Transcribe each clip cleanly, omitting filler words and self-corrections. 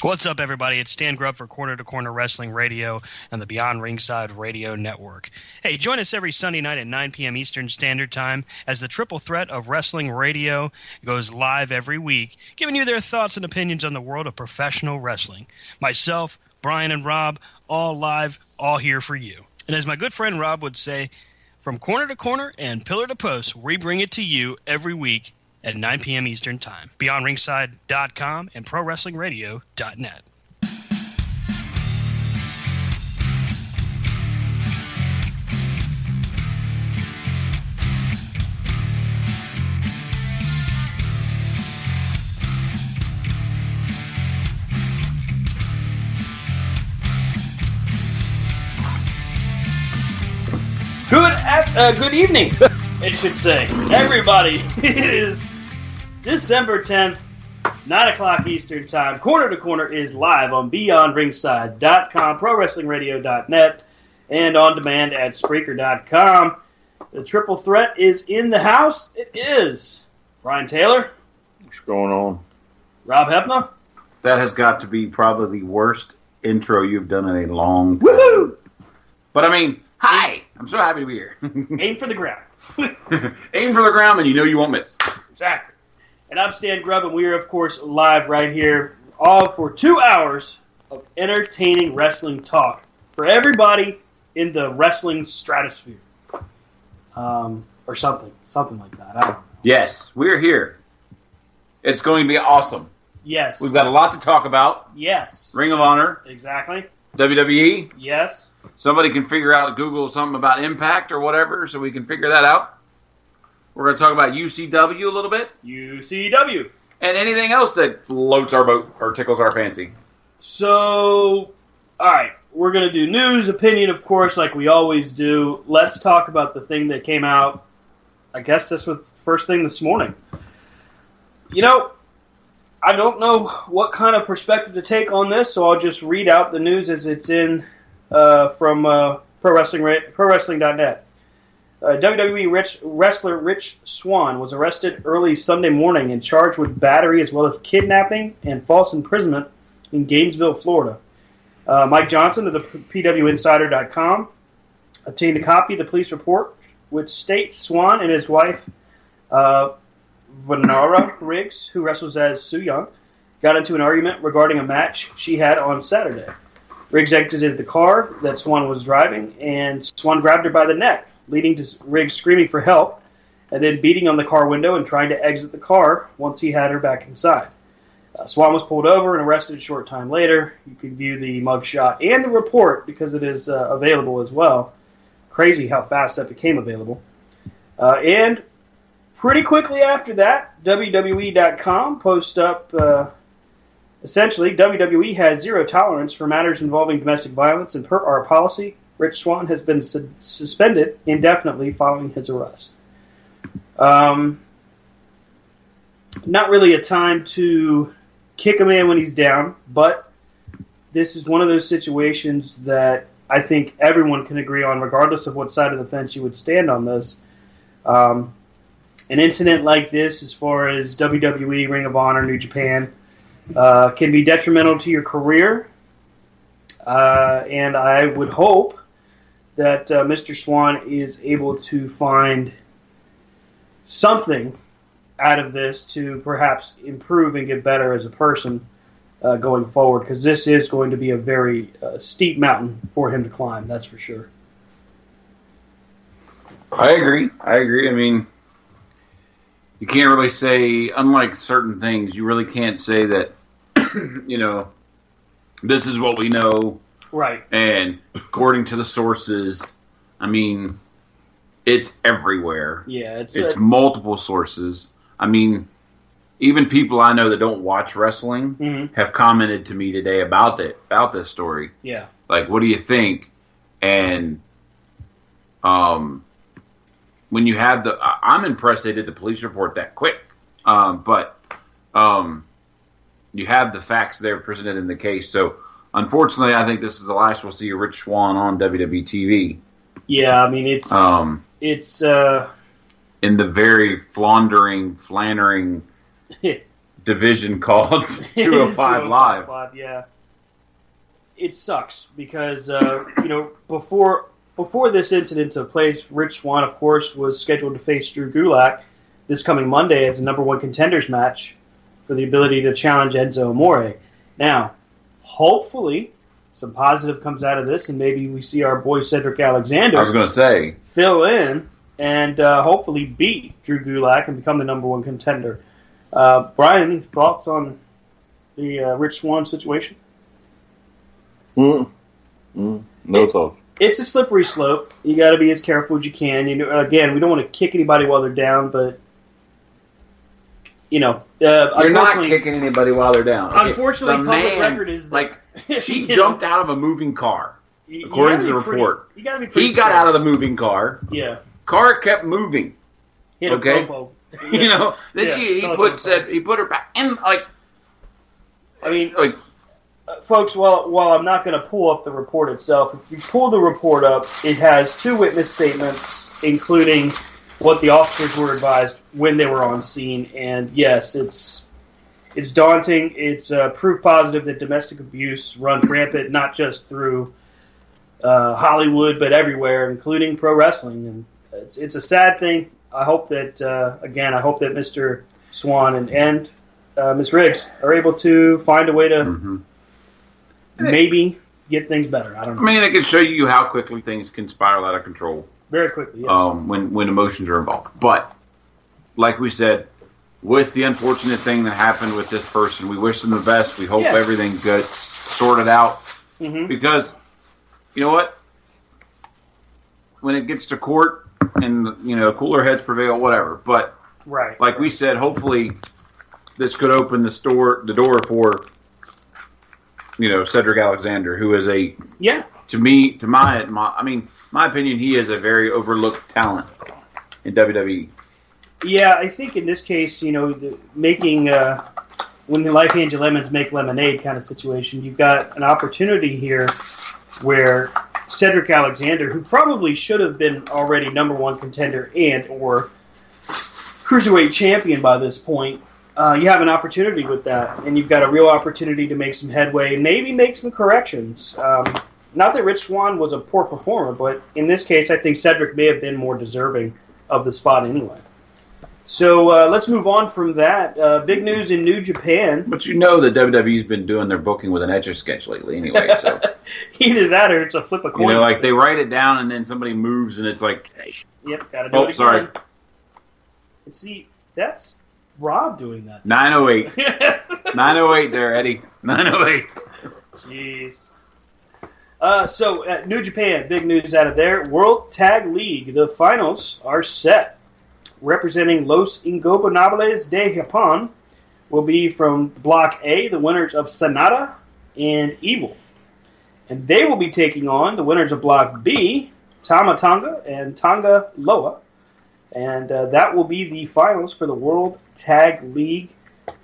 What's up, everybody? It's Stan Grubb for Corner to Corner Wrestling Radio and the Beyond Ringside Radio Network. Hey, join us every Sunday night at 9 p.m. Eastern Standard Time as the triple threat of wrestling radio goes live every week, giving you their thoughts and opinions on the world of professional wrestling. Myself, Brian, and Rob, all live, all here for you. And as my good friend Rob would say, from corner to corner and pillar to post, we bring it to you every week at 9 p.m. Eastern Time. BeyondRingside.com and ProWrestlingRadio.net. Good evening, it should say. Everybody, it is December 10th, 9 o'clock Eastern Time. Corner to Corner is live on BeyondRingside.com, ProWrestlingRadio.net, and on demand at Spreaker.com. The triple threat is in the house. It is Brian Taylor. What's going on? Rob Hefner. That has got to be probably the worst intro you've done in a long time. Woohoo! But I mean, hi! I'm so happy to be here. Aim for the ground. Aim for the ground and you know you won't miss. Exactly. And I'm Stan Grubb, and we are, of course, live right here, all for 2 hours of entertaining wrestling talk for everybody in the wrestling stratosphere. Or something like that. I don't know. Yes, we're here. It's going to be awesome. Yes. We've got a lot to talk about. Yes. Ring of Honor. Exactly. WWE. Yes. Somebody can figure out, Google something about Impact or whatever, so we can figure that out. We're going to talk about UCW a little bit. UCW. And anything else that floats our boat or tickles our fancy. So, all right. We're going to do news, opinion, of course, like we always do. Let's talk about the thing that came out, I guess this was the first thing this morning. You know, I don't know what kind of perspective to take on this, so I'll just read out the news as it's in from ProWrestling.net. WWE wrestler Rich Swann was arrested early Sunday morning and charged with battery as well as kidnapping and false imprisonment in Gainesville, Florida. Mike Johnson of the PWInsider.com obtained a copy of the police report, which states Swann and his wife, Vanara Riggs, who wrestles as Su Yung, got into an argument regarding a match she had on Saturday. Riggs exited the car that Swann was driving, and Swann grabbed her by the neck, leading to Riggs screaming for help, and then beating on the car window and trying to exit the car once he had her back inside. Swann was pulled over and arrested a short time later. You can view the mugshot and the report because it is available as well. Crazy how fast that became available. And pretty quickly after that, WWE.com posts up, essentially, WWE has zero tolerance for matters involving domestic violence, and per our policy, Rich Swann has been suspended indefinitely following his arrest. Not really a time to kick a man when he's down, but this is one of those situations that I think everyone can agree on, regardless of what side of the fence you would stand on this. An incident like this, as far as WWE, Ring of Honor, New Japan, can be detrimental to your career. And I would hope that Mr. Swann is able to find something out of this to perhaps improve and get better as a person going forward, because this is going to be a very steep mountain for him to climb, that's for sure. I agree. I mean, you can't really say, unlike certain things, you really can't say that, you know, this is what we know. Right. And according to the sources, I mean, it's everywhere. Yeah, it's multiple sources. I mean, even people I know that don't watch wrestling have commented to me today about this story. Yeah. Like, what do you think? And when you have I'm impressed they did the police report that quick. But you have the facts there presented in the case. So, unfortunately, I think this is the last we'll see of Rich Swann on WWE TV. Yeah, I mean, it's in the very flandering division called 205 Live. Yeah, it sucks because before this incident took place, Rich Swann, of course, was scheduled to face Drew Gulak this coming Monday as the number one contenders match for the ability to challenge Enzo Amore. Now, hopefully, some positive comes out of this, and maybe we see our boy Cedric Alexander. I was going to say, fill in and hopefully beat Drew Gulak and become the number one contender. Brian, any thoughts on the Rich Swann situation? No thoughts. It's a slippery slope. You got to be as careful as you can. Again, we don't want to kick anybody while they're down, but you're not kicking anybody while they're down. Okay, unfortunately, public record is like she jumped out of a moving car, according to the report. You got to be pretty. He got out of the moving car. Yeah. Car kept moving. Hit okay. Yeah. Then he put her back and folks, while I'm not going to pull up the report itself, if you pull the report up, it has two witness statements, including what the officers were advised when they were on scene. And yes, it's daunting. It's proof positive that domestic abuse runs rampant, not just through Hollywood, but everywhere, including pro wrestling. And it's a sad thing. I hope that Mr. Swann and Ms. Riggs are able to find a way to maybe get things better. I don't know. I mean, it can show you how quickly things can spiral out of control. Very quickly, yes. When emotions are involved. But, like we said, with the unfortunate thing that happened with this person, we wish them the best. We hope everything gets sorted out. Mm-hmm. Because, you know what? When it gets to court and, cooler heads prevail, whatever. But, like we said, hopefully this could open the door for, Cedric Alexander, who is my opinion, he is a very overlooked talent in WWE. Yeah, I think in this case, making when the life angel lemons make lemonade kind of situation, you've got an opportunity here where Cedric Alexander, who probably should have been already number one contender and or cruiserweight champion by this point, you have an opportunity with that, and you've got a real opportunity to make some headway and maybe make some corrections. Not that Rich Swann was a poor performer, but in this case, I think Cedric may have been more deserving of the spot anyway. So let's move on from that. Big news in New Japan. But the WWE's been doing their booking with an Etch-a-Sketch lately anyway. So either that or it's a flip a coin. Like they write it down and then somebody moves and it's like... Yep, got to do it again. Sorry. And see, that's Rob doing that. 908. 908 there, Eddie. 908. Jeez. So, at New Japan, big news out of there. World Tag League, the finals are set. Representing Los Ingobernables de Japón will be from Block A, the winners of Sanada and Evil. And they will be taking on the winners of Block B, Tama Tonga and Tonga Loa. And that will be the finals for the World Tag League.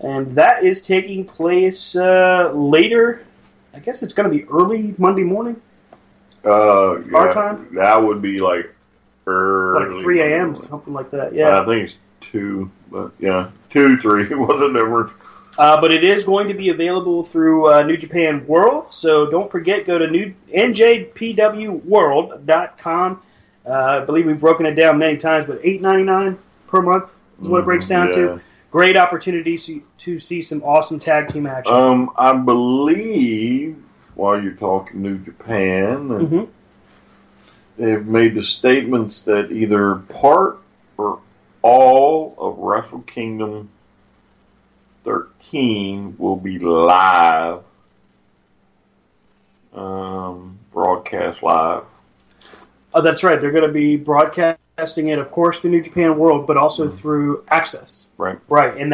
And that is taking place later. I guess it's going to be early Monday morning. Our time? That would be like early. Like 3 a.m., something like that, yeah. I think it's 2, but yeah, 2, 3, what's the difference? But it is going to be available through New Japan World, so don't forget, go to njpwworld.com. I believe we've broken it down many times, but $8.99 per month is what it breaks down to. Great opportunity to see some awesome tag team action. I believe, while you're talking New Japan, they've made the statements that either part or all of Wrestle Kingdom 13 will be live, broadcast live. Oh, that's right. They're going to be broadcasting it, of course, through New Japan World, but also through Access. Right. Right, and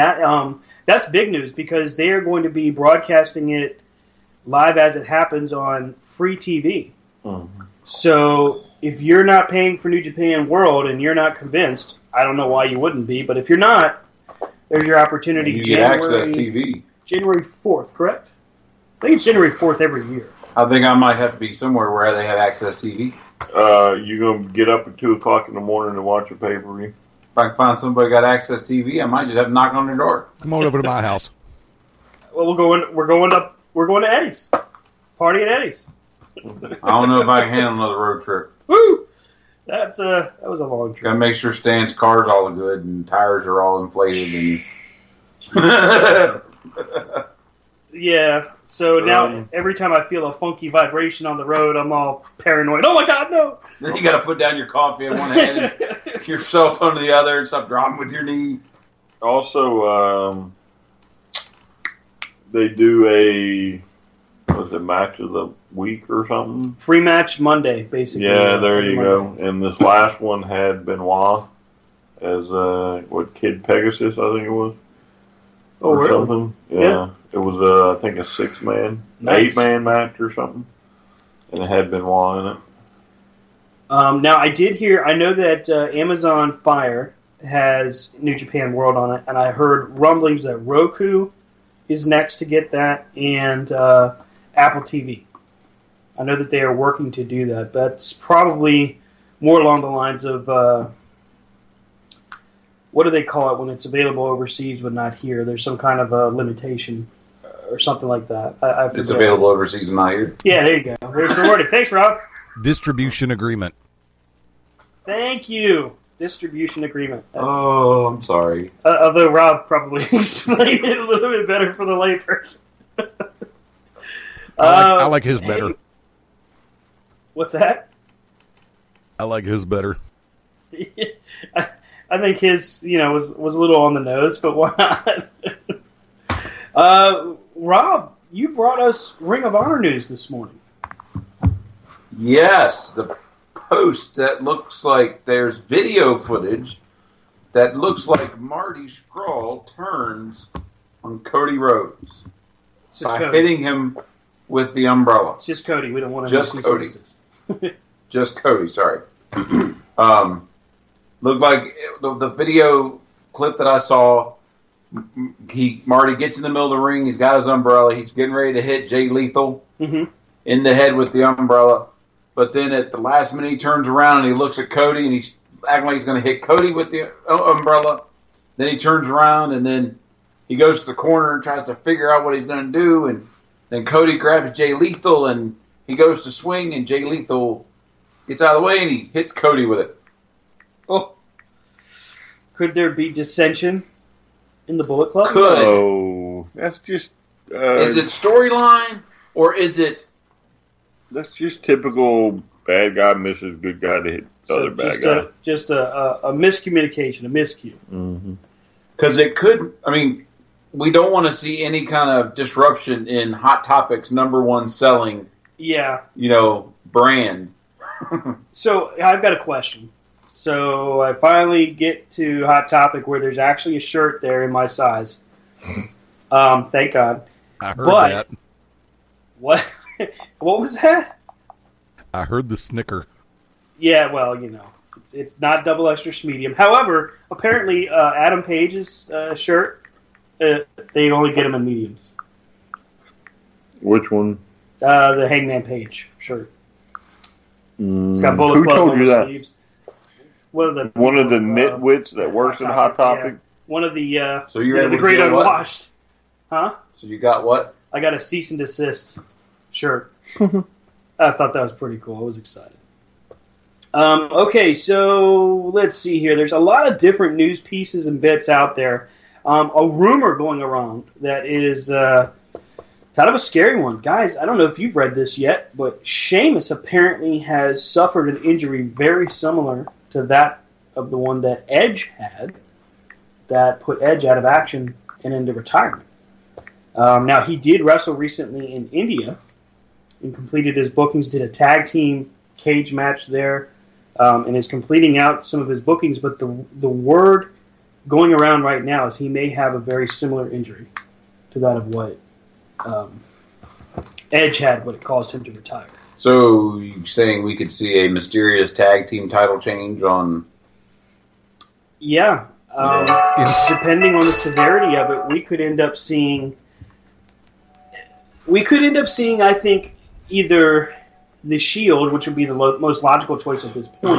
that's big news because they are going to be broadcasting it live as it happens on free TV. So if you're not paying for New Japan World and you're not convinced, I don't know why you wouldn't be, but if you're not, there's your opportunity. You get Access TV. January 4th, correct? I think it's January 4th every year. I think I might have to be somewhere where they have Access TV. You going to get up at 2 o'clock in the morning to watch a pay-per-view? If I can find somebody got Access TV, I might just have to knock on their door. Come on over to my house. Well, we're going to Eddie's. Party at Eddie's. I don't know if I can handle another road trip. Woo! That was a long trip. Gotta make sure Stan's car's all good and tires are all inflated and. Yeah. So now every time I feel a funky vibration on the road, I'm all paranoid. Oh my God, no! Then you gotta put down your coffee in one hand and your cell phone to the other and stop dropping with your knee. Also, they do a match of the week or something? Free match Monday, basically. Yeah, there you go. And this last one had Benoit as Kid Pegasus, I think it was. Oh, or really? Something. Yeah. It was I think a 6-man, Nice. 8-man match or something, and it had Benoit in it. Now I did hear. I know that Amazon Fire has New Japan World on it, and I heard rumblings that Roku is next to get that, and Apple TV. I know that they are working to do that. That's probably more along the lines of what do they call it when it's available overseas but not here? There's some kind of a limitation or something like that. I It's available overseas and not here. Yeah, there you go. There's the wording. Thanks, Rob. Distribution agreement. Thank you. Distribution agreement. Oh, I'm sorry. Although Rob probably explained it a little bit better for the layperson. I like his better. What's that? I like his better. I think his, was a little on the nose, but why not? Rob, you brought us Ring of Honor news this morning. Yes, the post that looks like there's video footage that looks like Marty Scurll turns on Cody Rhodes by hitting him with the umbrella. It's just Cody. We don't want to just Cody. Just Cody. Sorry. Looked like the video clip that I saw. Marty gets in the middle of the ring. He's got his umbrella. He's getting ready to hit Jay Lethal in the head with the umbrella. But then at the last minute, he turns around and he looks at Cody and he's acting like he's going to hit Cody with the umbrella. Then he turns around and then he goes to the corner and tries to figure out what he's going to do. And then Cody grabs Jay Lethal and he goes to swing and Jay Lethal gets out of the way and he hits Cody with it. Oh. Could there be dissension in the Bullet Club? Could. Oh, that's just... is it storyline or is it... That's just typical bad guy misses good guy to hit the other bad guy. Just a miscommunication, a miscue. Because it could... I mean, we don't want to see any kind of disruption in Hot Topic's #1 selling, brand. So, I've got a question. So, I finally get to Hot Topic where there's actually a shirt there in my size. Thank God. I heard that. What? What was that? I heard the snicker. Yeah, well, it's not double extra medium. However, apparently Adam Page's shirt, they only get them in mediums. Which one? The Hangman Page shirt. It's got Bullet Who Club told on you the that? sleeves. One of the nitwits that works at Hot Topic? Yeah. One of the so you're the Great Unwashed. Huh? So you got what? I got a cease and desist shirt. I thought that was pretty cool. I was excited. Okay, so let's see here. There's a lot of different news pieces and bits out there. A rumor going around that is kind of a scary one. Guys, I don't know if you've read this yet, but Sheamus apparently has suffered an injury very similar to that of the one that Edge had that put Edge out of action and into retirement. Now, he did wrestle recently in India and completed his bookings, did a tag team cage match there, and is completing out some of his bookings. But the word going around right now is he may have a very similar injury to that of what Edge had, what it caused him to retire. So you're saying we could see a mysterious tag team title change on... Yeah. Depending on the severity of it, we could end up seeing, I think, either the Shield, which would be the most logical choice at this point,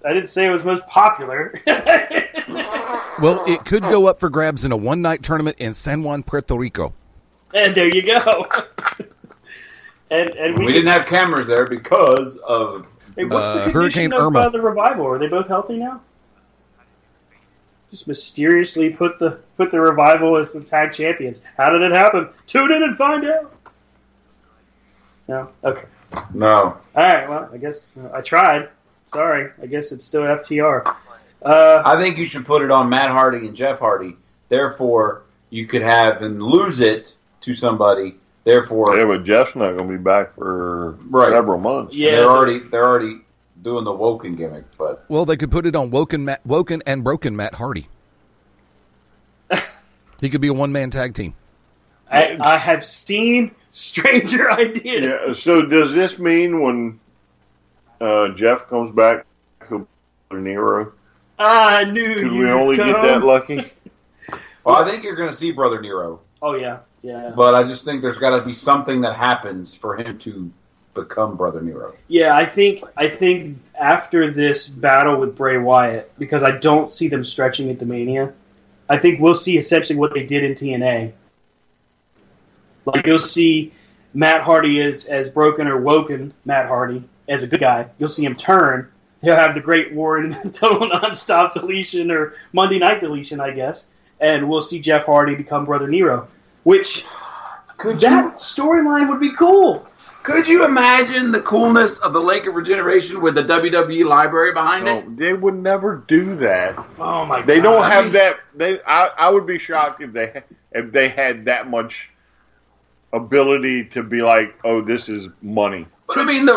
I didn't say it was most popular. Well, it could go up for grabs in a one-night tournament in San Juan, Puerto Rico. And there you go. and we didn't have cameras there because of what's the Hurricane condition of Irma. The Revival? Are they both healthy now? Just mysteriously put the Revival as the tag champions. How did it happen? Tune in and find out. No? Okay. no. All right, well, I guess I tried. Sorry. I guess it's still FTR. I think you should put it on Matt Hardy and Jeff Hardy. Therefore, you could have and lose it to somebody. Therefore, Yeah, but Jeff's not going to be back for Right. several months. Yeah. they're already doing the Woken gimmick. But Well, they could put it on Woken and Broken Matt Hardy. He could be a one-man tag team. I have seen stranger ideas. Yeah. So does this mean when Jeff comes back, he'll be Nero? I knew Could you we only come. get that lucky? well, I think you're going to see Brother Nero. Oh, yeah. Yeah. But I just think there's got to be something that happens for him to become Brother Nero. Yeah, I think after this battle with Bray Wyatt, because I don't see them stretching it to Mania, I think we'll see essentially what they did in TNA. Like, you'll see Matt Hardy as broken or woken Matt Hardy as a good guy. You'll see him turn. He'll have the Great War and total nonstop deletion or Monday Night deletion, I guess. And we'll see Jeff Hardy become Brother Nero, which that storyline would be cool. Could you imagine the coolness of the Lake of Regeneration with the WWE library behind No, it? they would never do that. Oh my god! They don't have that. I would be shocked if they had that much ability to be like, oh, this is money. But I mean,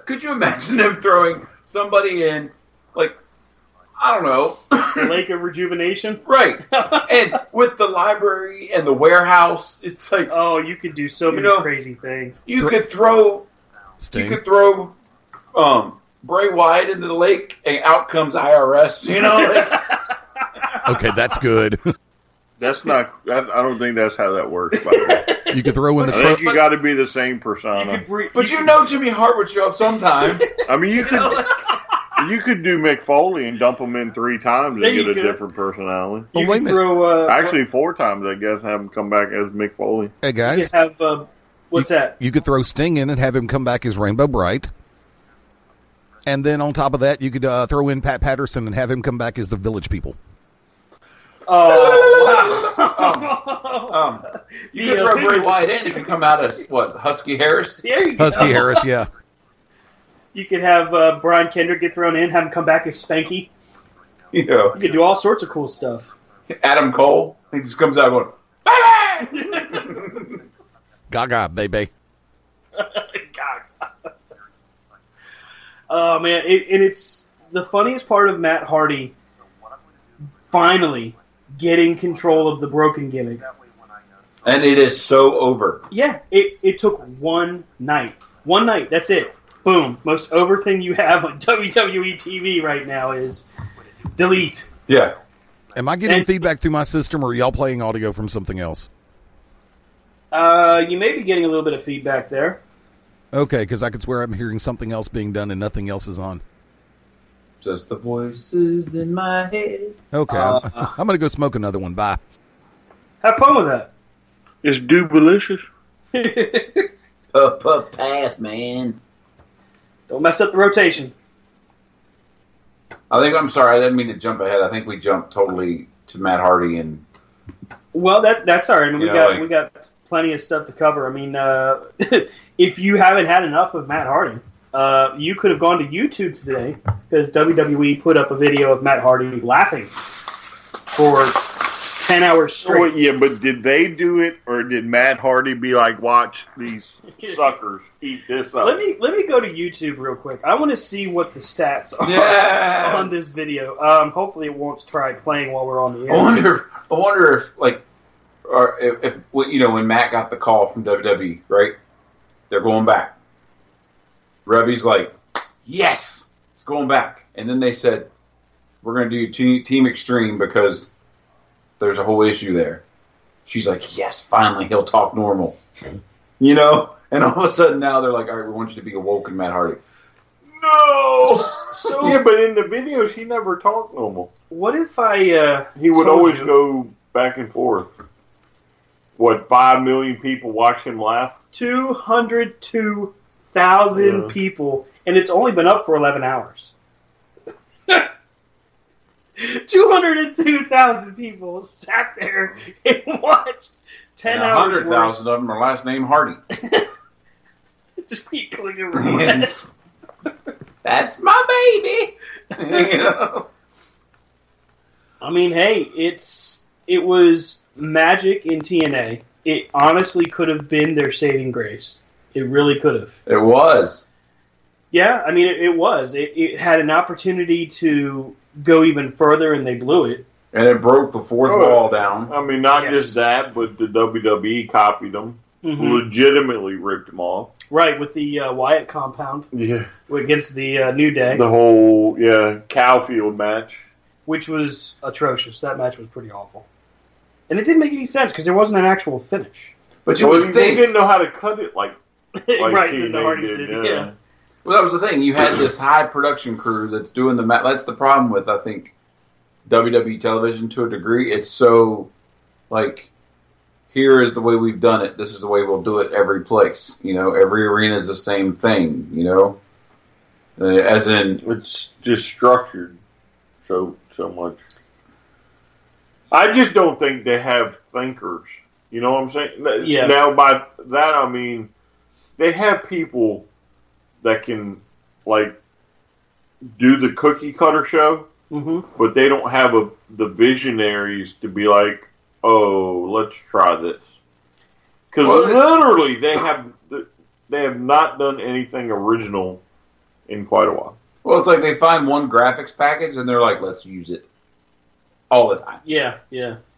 could you imagine them throwing somebody in, like, I don't know, The Lake of Rejuvenation. right? And with the library and the warehouse, it's like Oh, you could do so many crazy things. you could throw Sting. Bray Wyatt into the lake, and out comes IRS. You know, like, Okay, that's good. That's not. I don't think that's how that works. By the way. You could throw in the I think you got to be the same persona. but you know Jimmy Hart would show up sometime. I mean, you could do Mick Foley and dump him in 3 times and Yeah, you get a could. different personality. Oh, You wait a could minute. throw. Actually, 4 times, I guess, have him come back as Mick Foley. Hey you guys, could have. What's that? you could throw Sting in and have him come back as Rainbow Bright. And then on top of that, you could throw in Pat Patterson and have him come back as the Village People. Oh, wow. You could throw Bray Wyatt in, he could come out as what, Husky Harris? There you go. Husky Harris, yeah. You could have Brian Kendrick get thrown in, have him come back as Spanky. You know, You could do all sorts of cool stuff. Adam Cole, he just comes out going, Gaga, baby. God. Oh man, and it's the funniest part of Matt Hardy finally getting control of the broken gimmick. and it is so over. Yeah, it took one night. One night, that's it. Boom. Most over thing you have on WWE TV right now is delete. Yeah. Am I getting And- feedback through my system, or are y'all playing audio from something else? You may be getting a little bit of feedback there. Okay, because I could swear I'm hearing something else being done and nothing else is on. Just the voices in my head. Okay, I'm going to go smoke another one. Bye. Have fun with that. It's Dubalicious. Pass, man. Don't mess up the rotation. I'm sorry, I didn't mean to jump ahead. I think we jumped totally to Matt Hardy and Well, that's all right. I mean, Yeah, we got plenty of stuff to cover. I mean, if you haven't had enough of Matt Hardy, you could have gone to YouTube today because WWE put up a video of Matt Hardy laughing for 10 hours straight. Oh, yeah, but did they do it, or did Matt Hardy be like, watch these suckers eat this up? Let me go to YouTube real quick. I want to see what the stats are Yeah. on this video. Hopefully, it won't try playing while we're on the air. I wonder if like, or if you know when Matt got the call from WWE, right? They're going back. Rebby's like, yes, it's going back. And then they said, we're going to do Team Extreme because there's a whole issue there. She's like, yes, finally he'll talk normal. You know? And all of a sudden now they're like, all right, we want you to be awoken, Matt Hardy. no. So Yeah, but in the videos, he never talked normal. what if I? He would told always you go back and forth. What, 5 million people watch him laugh? 202,000 people, and it's only been up for 11 hours. 202,000 people sat there and watched 10 hours. 100,000 of them are last name Hardy. Just keep clicking around. That's my baby. You know? I mean, hey, it was magic in TNA. It honestly could have been their saving grace. It really could have. It was. Yeah, I mean, it was. It had an opportunity to go even further, and they blew it. And it broke the fourth wall down. I mean, not Yes. just that, but the WWE copied them. Mm-hmm. Legitimately ripped them off. Right, with the Wyatt compound Yeah. against the New Day, The whole, Cowfield match. which was atrocious. That match was pretty awful. And it didn't make any sense because there wasn't an actual finish. But you Well, would they think. didn't know how to cut it like right, TNA the Hardys did. did, Yeah. Well, that was the thing. You had this high production crew that's doing the match. That's the problem with, I think, WWE television to a degree. It's so, like, here is the way we've done it. This is the way we'll do it every place. You know, every arena is the same thing, you know? As in... It's just structured so much. I just don't think they have thinkers. You know what I'm saying? Yeah. Now, by that I mean they have people that can, like, do the cookie cutter show, but they don't have the visionaries to be like, oh, let's try this. Because literally, they have not done anything original in quite a while. Well, it's like they find one graphics package and they're like, let's use it all the time. Yeah.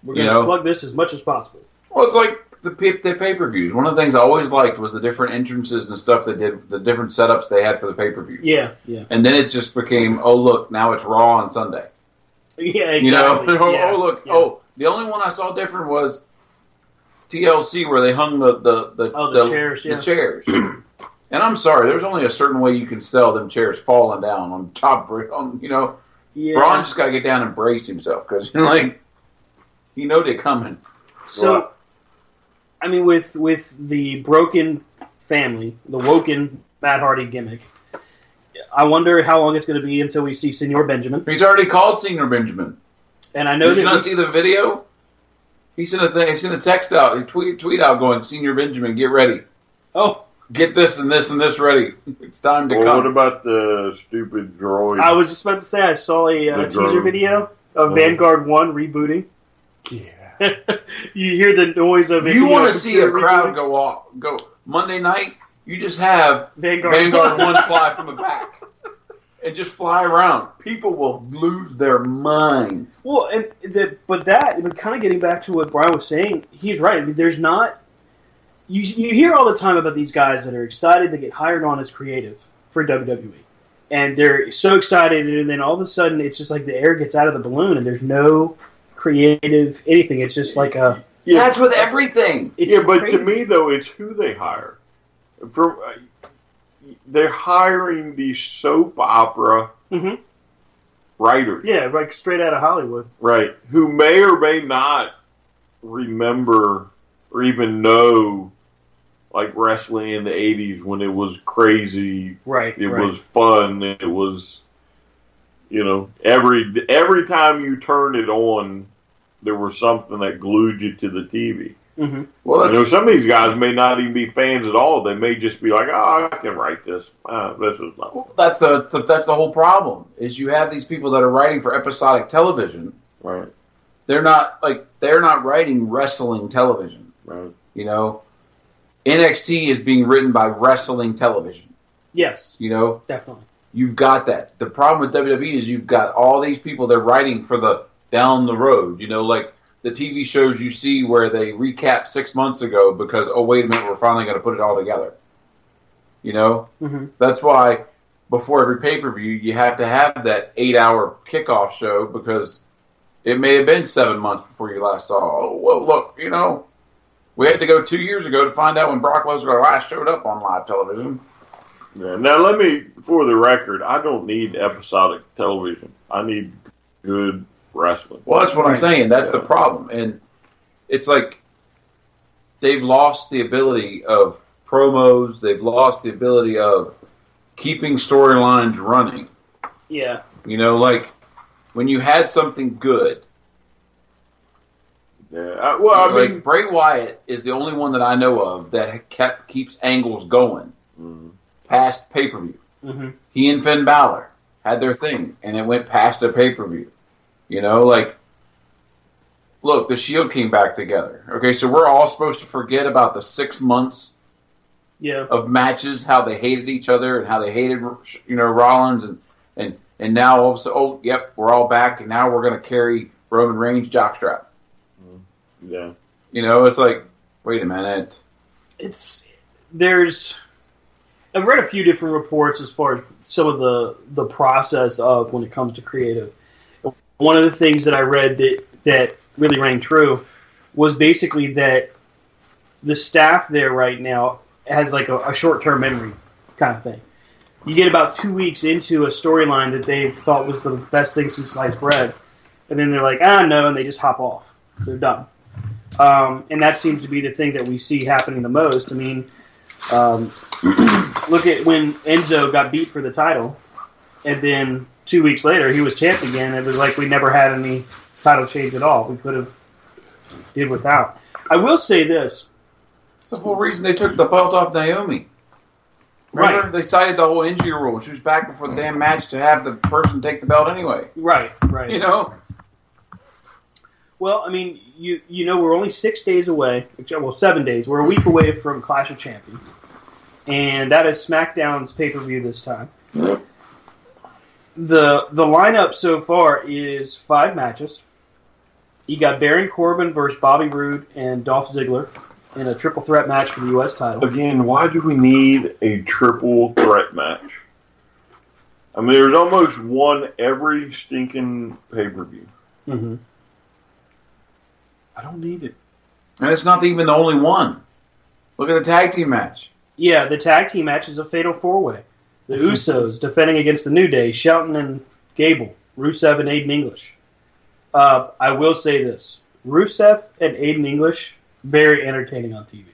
We're going to plug this as much as possible. Well, it's like the pay-per-views. One of the things I always liked was the different entrances and stuff they did, the different setups they had for the pay-per-views. Yeah. And then it just became, oh, look, now it's Raw on Sunday. Yeah, exactly. You know? Yeah. Oh, look. Yeah. Oh, the only one I saw different was TLC where they hung the chairs, yeah. The chairs. And I'm sorry, there's only a certain way you can sell them chairs falling down on top, you know. Yeah. Braun just got to get down and brace himself because, like, you know they're coming. So, I mean, with the broken family, the woken Matt Hardy gimmick, I wonder how long it's going to be until we see Senor Benjamin. He's already called Senor Benjamin. And I know Did you not see the video? He sent a thing. He sent a text out. He tweet out going, "Senor Benjamin, get ready. Oh, get this and this and this ready. It's time to come." What about the stupid droid? I was just about to say I saw a teaser video of Vanguard 1 rebooting. Yeah. You hear the noise of it. You want to see a crowd rebooting? go Monday night? You just have Vanguard 1 fly from the back and just fly around. People will lose their minds. Well, but kind of getting back to what Brian was saying, he's right. I mean, there's not. You hear all the time about these guys that are excited to get hired on as creative for WWE, and they're so excited, and then all of a sudden it's just like the air gets out of the balloon, and there's no creative anything. It's just like a. Yeah. That's with everything. But to me though, it's who they hire. They're hiring these soap opera writers. Yeah, like straight out of Hollywood. Right. Who may or may not remember or even know, like, wrestling in the 80s when it was crazy. Right. It was fun. It was, every time you turned it on, there was something that glued you to the TV. Mm-hmm. Well, some of these guys may not even be fans at all. They may just be like, "Oh, I can write this. This is not." Well, that's the whole problem. Is you have these people that are writing for episodic television. Right. They're not writing wrestling television. Right. NXT is being written by wrestling television. Yes. Definitely. You've got that. The problem with WWE is you've got all these people they're writing for the down the road. Like the TV shows you see where they recap 6 months ago because, oh, wait a minute, we're finally going to put it all together. Mm-hmm. That's why before every pay-per-view you have to have that 8-hour kickoff show because it may have been 7 months before you last saw. Oh, well, look, we had to go 2 years ago to find out when Brock Lesnar last showed up on live television. Yeah. Now, let me, for the record, I don't need episodic television. I need good wrestling. Well, that's what I'm saying. That's the problem. And it's like they've lost the ability of promos. They've lost the ability of keeping storylines running. Yeah. You know, like when you had something good. Yeah. Well, I mean, Bray Wyatt is the only one that I know of that keeps angles going past pay-per-view. Mm-hmm. He and Finn Balor had their thing, and it went past a pay-per-view. You know, like, look, the Shield came back together. Okay, so we're all supposed to forget about the 6 months of matches, how they hated each other and how they hated, Rollins, and now all of a sudden, we're all back, and now we're going to carry Roman Reigns jockstrap. Yeah. You know, it's like, wait a minute. I've read a few different reports as far as some of the process of when it comes to creative. One of the things that I read that really rang true was basically that the staff there right now has like a short-term memory kind of thing. You get about 2 weeks into a storyline that they thought was the best thing since sliced bread, and then they're like, no, and they just hop off. They're done. And that seems to be the thing that we see happening the most. I mean, look at when Enzo got beat for the title, and then 2 weeks later he was champ again. It was like we never had any title change at all. We could have did without. I will say this. It's the whole reason they took the belt off Naomi. Remember? Right. They cited the whole injury rule. She was back before the damn match to have the person take the belt anyway. Right. You know? Well, I mean, you know, we're only 6 days away. Well, 7 days. We're a week away from Clash of Champions, and that is SmackDown's pay-per-view this time. The lineup so far is 5 matches. You got Baron Corbin versus Bobby Roode and Dolph Ziggler in a triple threat match for the U.S. title. Again, why do we need a triple threat match? I mean, there's almost one every stinking pay-per-view. Mm-hmm. I don't need it. And it's not even the only one. Look at the tag team match. Yeah, the tag team match is a fatal 4-way. The Usos defending against the New Day, Shelton and Gable, Rusev and Aiden English. I will say this. Rusev and Aiden English, very entertaining on TV.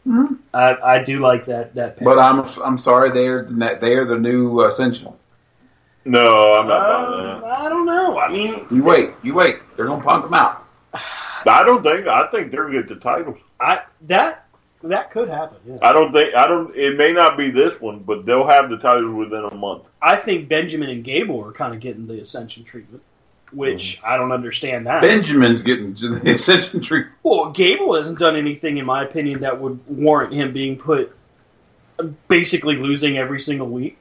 Mm-hmm. I do like that pair. But I'm sorry, they are the new Ascension. No, I'm not buying that. I don't know. I mean, You wait. They're gonna punk them out. I think they're going to get the titles. That could happen. Yeah. It may not be this one, but they'll have the titles within a month. I think Benjamin and Gable are kind of getting the Ascension treatment, which I don't understand that. Benjamin's getting the Ascension treatment. Well, Gable hasn't done anything, in my opinion, that would warrant him being put, basically losing every single week.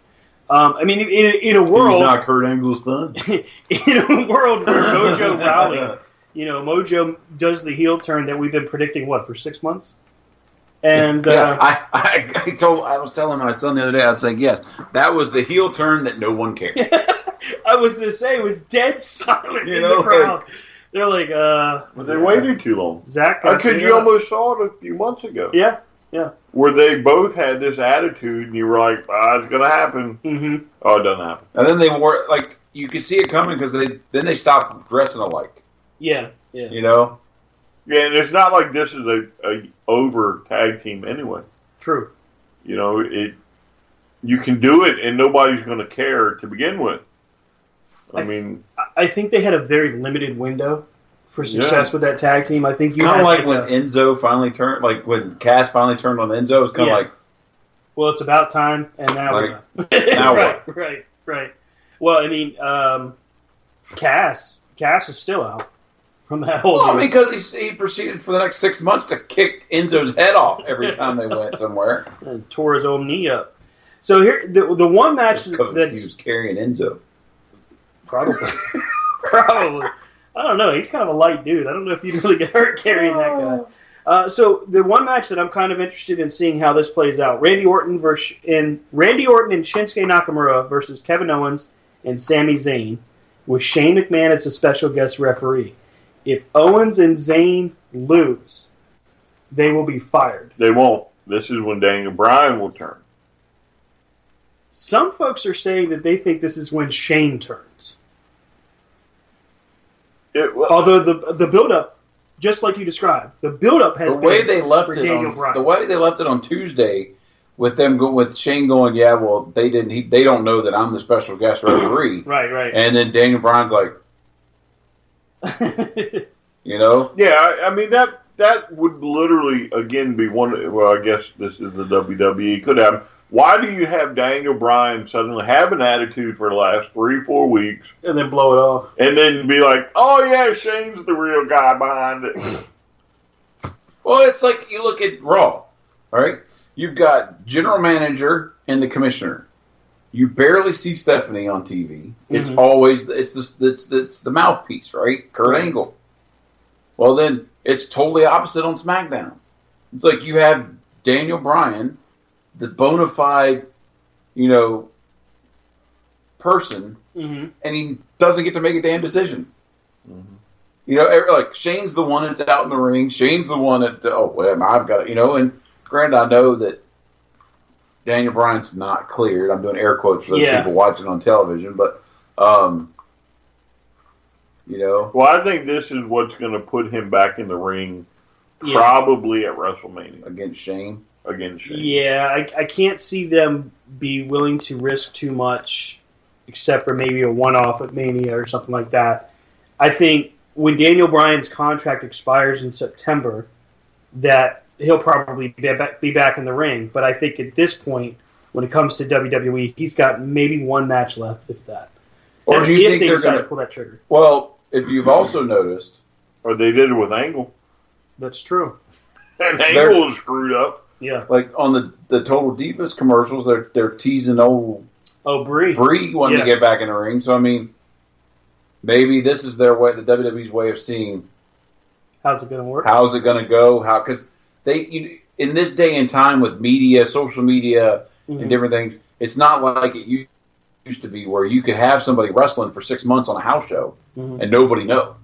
I mean, in a world... He's not Kurt Angle's son. In a world where Mojo Rawley, Mojo does the heel turn that we've been predicting, for 6 months? And I was telling my son the other day, I was like, yes, that was the heel turn that no one cared. I was going to say, it was dead silent in the crowd. They're like, But they waited too long. Zach, because you almost saw it a few months ago. Yeah. Where they both had this attitude, and you were like, it's going to happen. Mm-hmm. Oh, it doesn't happen. And then they wore, you could see it coming because they stopped dressing alike. Yeah. You know? Yeah, and it's not like this is a over tag team anyway. True. You can do it, and nobody's going to care to begin with. I think they had a very limited window for success with that tag team. I think you kind of like when Enzo finally turned, like when Cass finally turned on Enzo. It's kind of like, well, it's about time, and now now what? Right. Well, I mean, Cass is still out from that whole. Well, because he proceeded for the next 6 months to kick Enzo's head off every time they went somewhere and tore his own knee up. So here, the one match he was carrying Enzo. Probably. I don't know. He's kind of a light dude. I don't know if you'd really get hurt carrying that guy. So the one match that I'm kind of interested in seeing how this plays out: Randy Orton and Shinsuke Nakamura versus Kevin Owens and Sami Zayn, with Shane McMahon as a special guest referee. If Owens and Zayn lose, they will be fired. They won't. This is when Daniel Bryan will turn. Some folks are saying that they think this is when Shane turns. Although the build-up, just like you described, the build-up has the way been they left for it Daniel on Bryan. the way they left it on Tuesday, with them with Shane going, yeah, well, they don't know that I'm the special guest referee, right, and then Daniel Bryan's like, you know, yeah, I mean that would literally again be one. Well, I guess this is the WWE. Could happen. Why do you have Daniel Bryan suddenly have an attitude for the last 3-4 weeks, and then blow it off, and then be like, "Oh yeah, Shane's the real guy behind it"? well, it's like you look at Raw, all right? You've got general manager and the commissioner. You barely see Stephanie on TV. It's always it's the mouthpiece, right? Kurt Angle. Well, then it's totally opposite on SmackDown. It's like you have Daniel Bryan, the bona fide, person, and he doesn't get to make a damn decision. Like Shane's the one that's out in the ring. Shane's the one that I've got and granted, I know that Daniel Bryan's not cleared. I'm doing air quotes for those people watching on television, but Well, I think this is what's going to put him back in the ring, probably at WrestleMania against Shane. Yeah, I can't see them be willing to risk too much, except for maybe a one-off at Mania or something like that. I think when Daniel Bryan's contract expires in September, that he'll probably be back in the ring. But I think at this point, when it comes to WWE, he's got maybe one match left, if that. Or do you think they're going to pull that trigger? Well, if you've also noticed, or they did it with Angle. That's true. And Angle was screwed up. Yeah. Like on the Total Divas commercials, they're teasing Brie wanting to get back in the ring. So I mean, maybe this is their way, the WWE's way of seeing how's it going to work? How's it going to go? Because in this day and time with media, social media, and different things, it's not like it used to be where you could have somebody wrestling for 6 months on a house show and nobody know,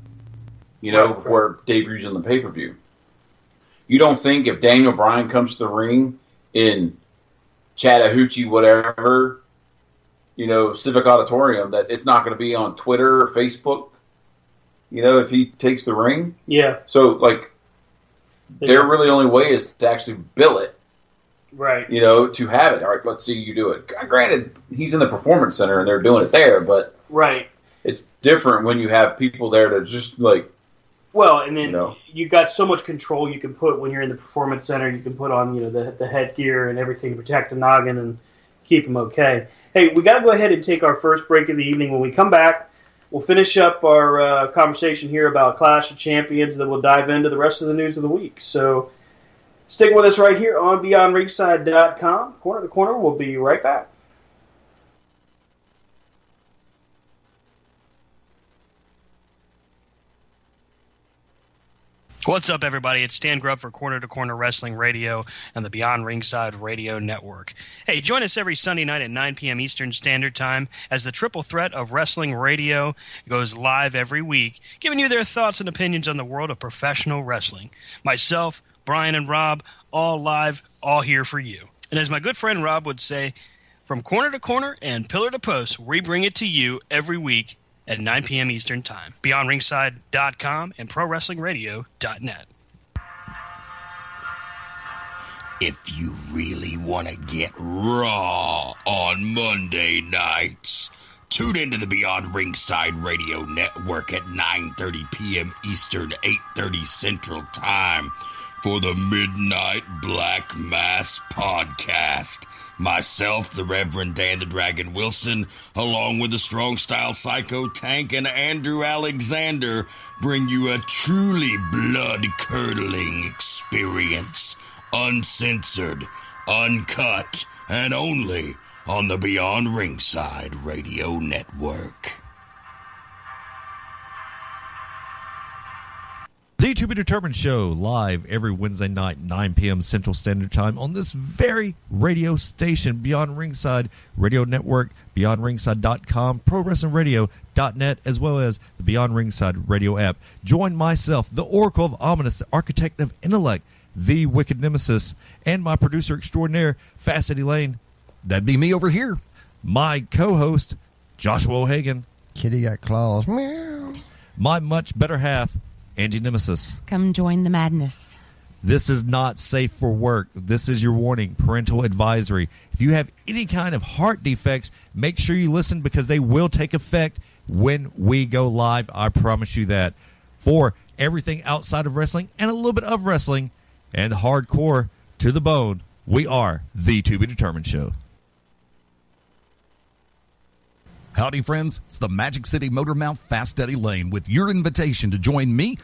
before it debuts on the pay-per-view. You don't think if Daniel Bryan comes to the ring in Chattahoochee, whatever, Civic Auditorium, that it's not going to be on Twitter or Facebook, if he takes the ring? Yeah. So, their really only way is to actually bill it. Right. To have it. All right, let's see you do it. Granted, he's in the Performance Center and they're doing it there, but right. It's different when you have people there to just Well, and then you got so much control you can put when you're in the Performance Center. You can put on the headgear and everything to protect the noggin and keep them okay. Hey, we got to go ahead and take our first break of the evening. When we come back, we'll finish up our conversation here about Clash of Champions, and then we'll dive into the rest of the news of the week. So stick with us right here on BeyondRingside.com. Corner to Corner. We'll be right back. What's up, everybody? It's Stan Grubb for Corner to Corner Wrestling Radio and the Beyond Ringside Radio Network. Hey, join us every Sunday night at 9 p.m. Eastern Standard Time as the triple threat of wrestling radio goes live every week, giving you their thoughts and opinions on the world of professional wrestling. Myself, Brian, and Rob, all live, all here for you. And as my good friend Rob would say, from corner to corner and pillar to post, we bring it to you every week at 9 p.m. Eastern Time. BeyondRingside.com and ProWrestlingRadio.net. If you really want to get raw on Monday nights, tune into the Beyond Ringside Radio Network at 9:30 p.m. Eastern, 8:30 Central Time for the Midnight Black Mass Podcast. Myself, the Reverend Dan the Dragon Wilson, along with the Strong Style Psycho Tank and Andrew Alexander, bring you a truly blood-curdling experience. Uncensored, uncut, and only on the Beyond Ringside Radio Network. The To Be Determined Show, live every Wednesday night, 9 p.m. Central Standard Time on this very radio station, Beyond Ringside Radio Network, BeyondRingside.com, ProWrestlingRadio.net, as well as the Beyond Ringside Radio app. Join myself, the Oracle of Ominous, the Architect of Intellect, the Wicked Nemesis, and my producer extraordinaire, Fast Eddie Lane. That'd be me over here. My co-host, Joshua O'Hagan. Kitty got claws. Meow. My much better half, Angie Nemesis. Come join the madness. This is not safe for work. This is your warning, parental advisory. If you have any kind of heart defects, make sure you listen because they will take effect when we go live. I promise you that. For everything outside of wrestling and a little bit of wrestling and hardcore to the bone, we are the To Be Determined Show. Howdy, friends. It's the Magic City Motor Mouth Fast Eddie Lane with your invitation to join me,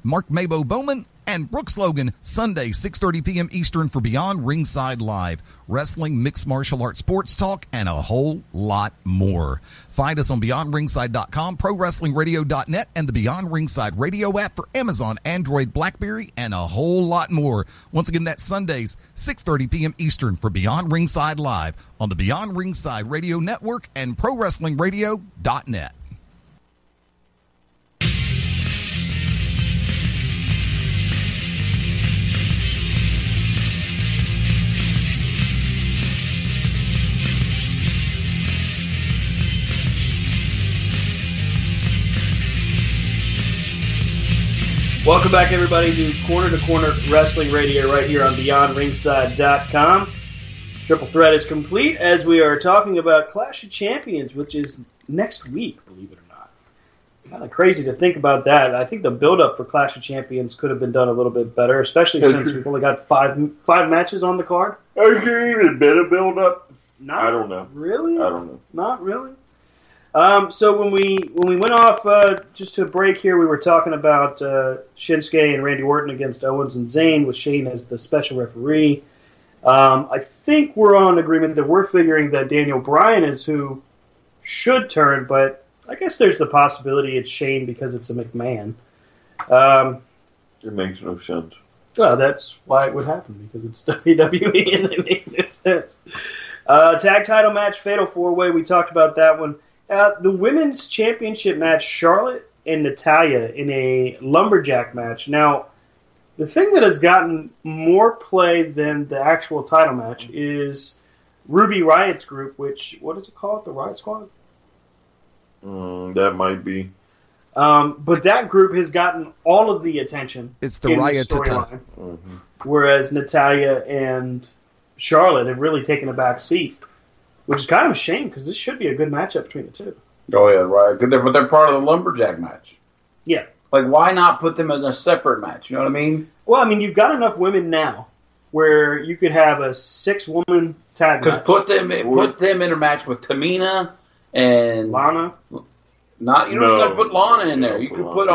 Mark Mabo Bowman, and Brooks Logan Sunday, 6:30 p.m. Eastern for Beyond Ringside Live. Wrestling, mixed martial arts, sports talk, and a whole lot more. Find us on BeyondRingside.com, ProWrestlingRadio.net, and the Beyond Ringside Radio app for Amazon, Android, BlackBerry, and a whole lot more. Once again, that's Sundays, 6:30 p.m. Eastern for Beyond Ringside Live on the Beyond Ringside Radio Network and ProWrestlingRadio.net. Welcome back, everybody, to Corner to Corner Wrestling Radio right here on BeyondRingside.com. Triple Threat is complete as we are talking about Clash of Champions, which is next week, believe it or not. Kind of crazy to think about that. I think the build-up for Clash of Champions could have been done a little bit better, especially since we've only got five matches on the card. Has there even been a build-up? I don't know. Really? I don't know. Not really. So when we went off just to a break here, we were talking about Shinsuke and Randy Orton against Owens and Zayn with Shane as the special referee. I think we're on agreement that we're figuring that Daniel Bryan is who should turn, but I guess there's the possibility it's Shane because it's a McMahon. It makes no sense. Well, that's why it would happen, because it's WWE and they make no sense. Tag title match, Fatal 4-Way, we talked about that one. The women's championship match, Charlotte and Natalya in a lumberjack match. Now, the thing that has gotten more play than the actual title match is Ruby Riot's group, which, what is it called? The Riot Squad? That might be. But that group has gotten all of the attention. It's the Riot storyline. Whereas Natalya and Charlotte have really taken a back seat. Which is kind of a shame, because this should be a good matchup between the two. Oh, yeah, right. But they're part of the lumberjack match. Yeah. Like, why not put them in a separate match? You know what I mean? Well, I mean, you've got enough women now where you could have a 6-woman tag match. Because put them in a match with Tamina and Lana. You don't even have to put Lana in there. You could put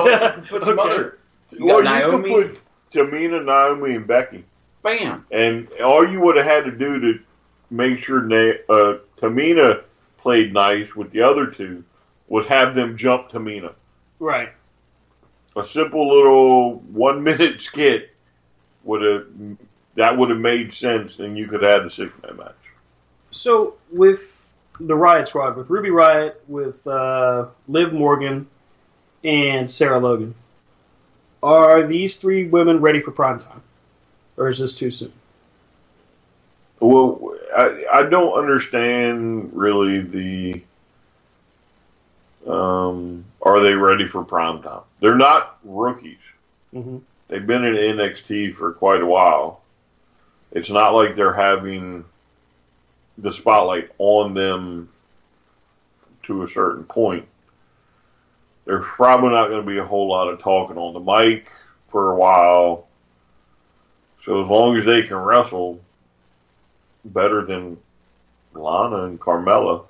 some other. You Naomi. could put Tamina, Naomi, and Becky. Bam. And all you would have had to do to make sure Tamina played nice with the other two was have them jump Tamina. Right. A simple little 1-minute skit would have made sense, and you could have the 6-man match. So with the Riot Squad, with Ruby Riot, with Liv Morgan, and Sarah Logan, are these 3 women ready for primetime? Or is this too soon? Well, I don't understand really the. Are they ready for prime time? They're not rookies. Mm-hmm. They've been in NXT for quite a while. It's not like they're having the spotlight on them to a certain point. There's probably not going to be a whole lot of talking on the mic for a while. So as long as they can wrestle better than Lana and Carmella,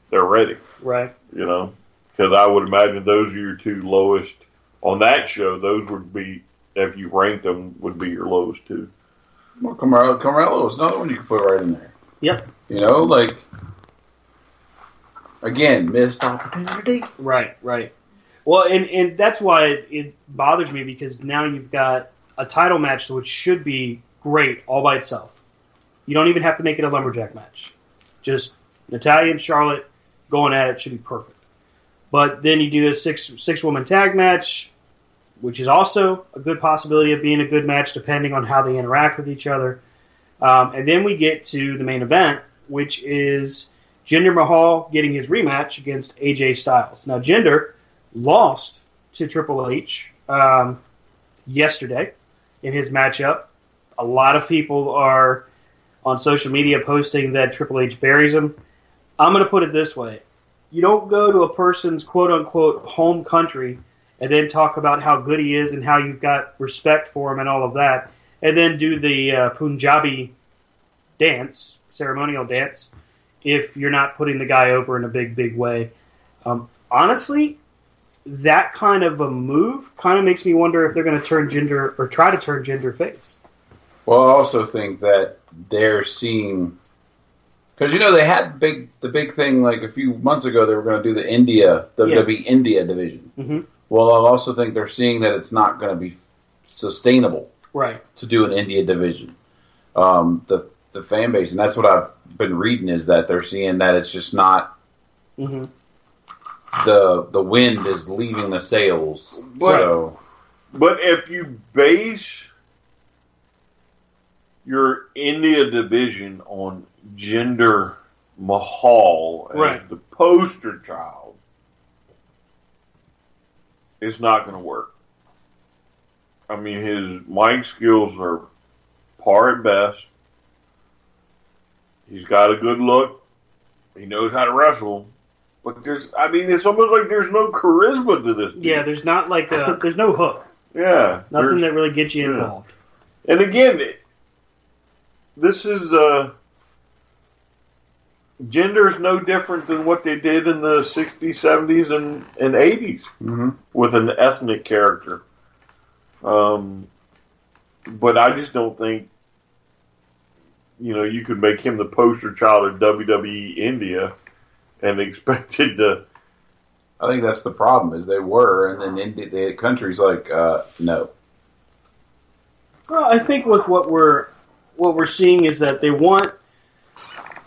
they're ready. Right. You know, because I would imagine those are your 2 lowest on that show. Those would be, if you ranked them, would be your lowest 2. Well, Carmella is another one you can put right in there. Yep. You know, like, again, missed opportunity. Right. Well, and that's why it bothers me, because now you've got a title match which should be great all by itself. You don't even have to make it a lumberjack match. Just Natalya and Charlotte going at it should be perfect. But then you do a six-woman tag match, which is also a good possibility of being a good match depending on how they interact with each other. And then we get to the main event, which is Jinder Mahal getting his rematch against AJ Styles. Now, Jinder lost to Triple H yesterday in his matchup. A lot of people are on social media posting that Triple H buries him. I'm going to put it this way. You don't go to a person's quote-unquote home country and then talk about how good he is and how you've got respect for him and all of that, and then do the Punjabi dance, ceremonial dance, if you're not putting the guy over in a big, big way. Honestly, that kind of a move kind of makes me wonder if they're going to turn Jinder, or try to turn Jinder face. Well, I also think that they're seeing, because they had the big thing like a few months ago. They were going to do the WWE India division. Mm-hmm. Well, I also think they're seeing that it's not going to be sustainable, right, to do an India division. The fan base, and that's what I've been reading, is that they're seeing that it's just not. Mm-hmm. The wind is leaving the sails. But if you base your India division on Jinder Mahal as the poster child, it's not going to work. I mean, his mic skills are par at best. He's got a good look. He knows how to wrestle. But it's almost like there's no charisma to this dude. Yeah, there's not there's no hook. Yeah. Nothing that really gets you involved. And again, this is, Jinder is no different than what they did in the 60s, 70s, and 80s with an ethnic character. But I just don't think, you could make him the poster child of WWE India and expected to. I think that's the problem, is they were, and then the country's like, no. Well, I think with what we're seeing is that they want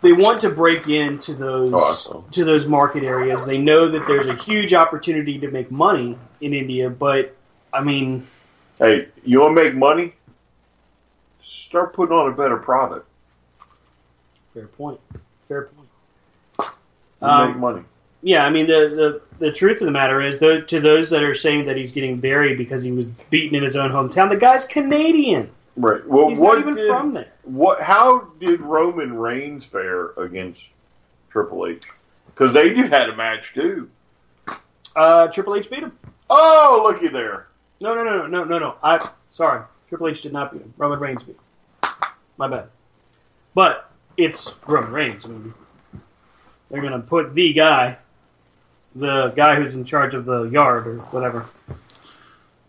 to break into those market areas. They know that there's a huge opportunity to make money in India, but I mean, hey, you want to make money? Start putting on a better product. Fair point. Make money. Yeah, I mean, the truth of the matter is, to those that are saying that he's getting buried because he was beaten in his own hometown, the guy's Canadian. Right. Well, he's not even from there. How did Roman Reigns fare against Triple H? Because they just had a match too. Triple H beat him. Oh, looky there. No. Sorry. Triple H did not beat him. Roman Reigns beat him. My bad. But it's Roman Reigns. I mean, they're going to put the guy who's in charge of the yard or whatever,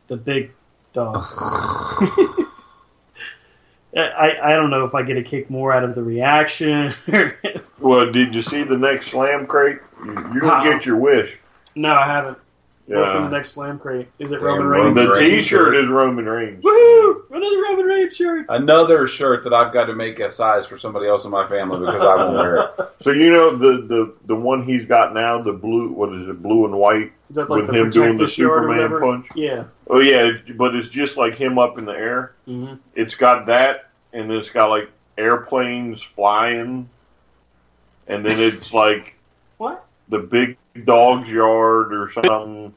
the big dog. I don't know if I get a kick more out of the reaction. Well, did you see the next Slam Crate? You're going to get your wish. No, I haven't. Yeah. What's in the next Slam Crate? Is it Roman Reigns? The T-shirt is Roman Reigns. Woohoo! Another Roman Reigns shirt. Another shirt that I've got to make a size for somebody else in my family because I won't wear it. So the one he's got now, the blue, what is it, blue and white, is that like with him doing the Superman punch? Yeah. Oh yeah, but it's just like him up in the air. Mm-hmm. It's got that, and then it's got like airplanes flying, and then it's like what? The big dog's yard or something.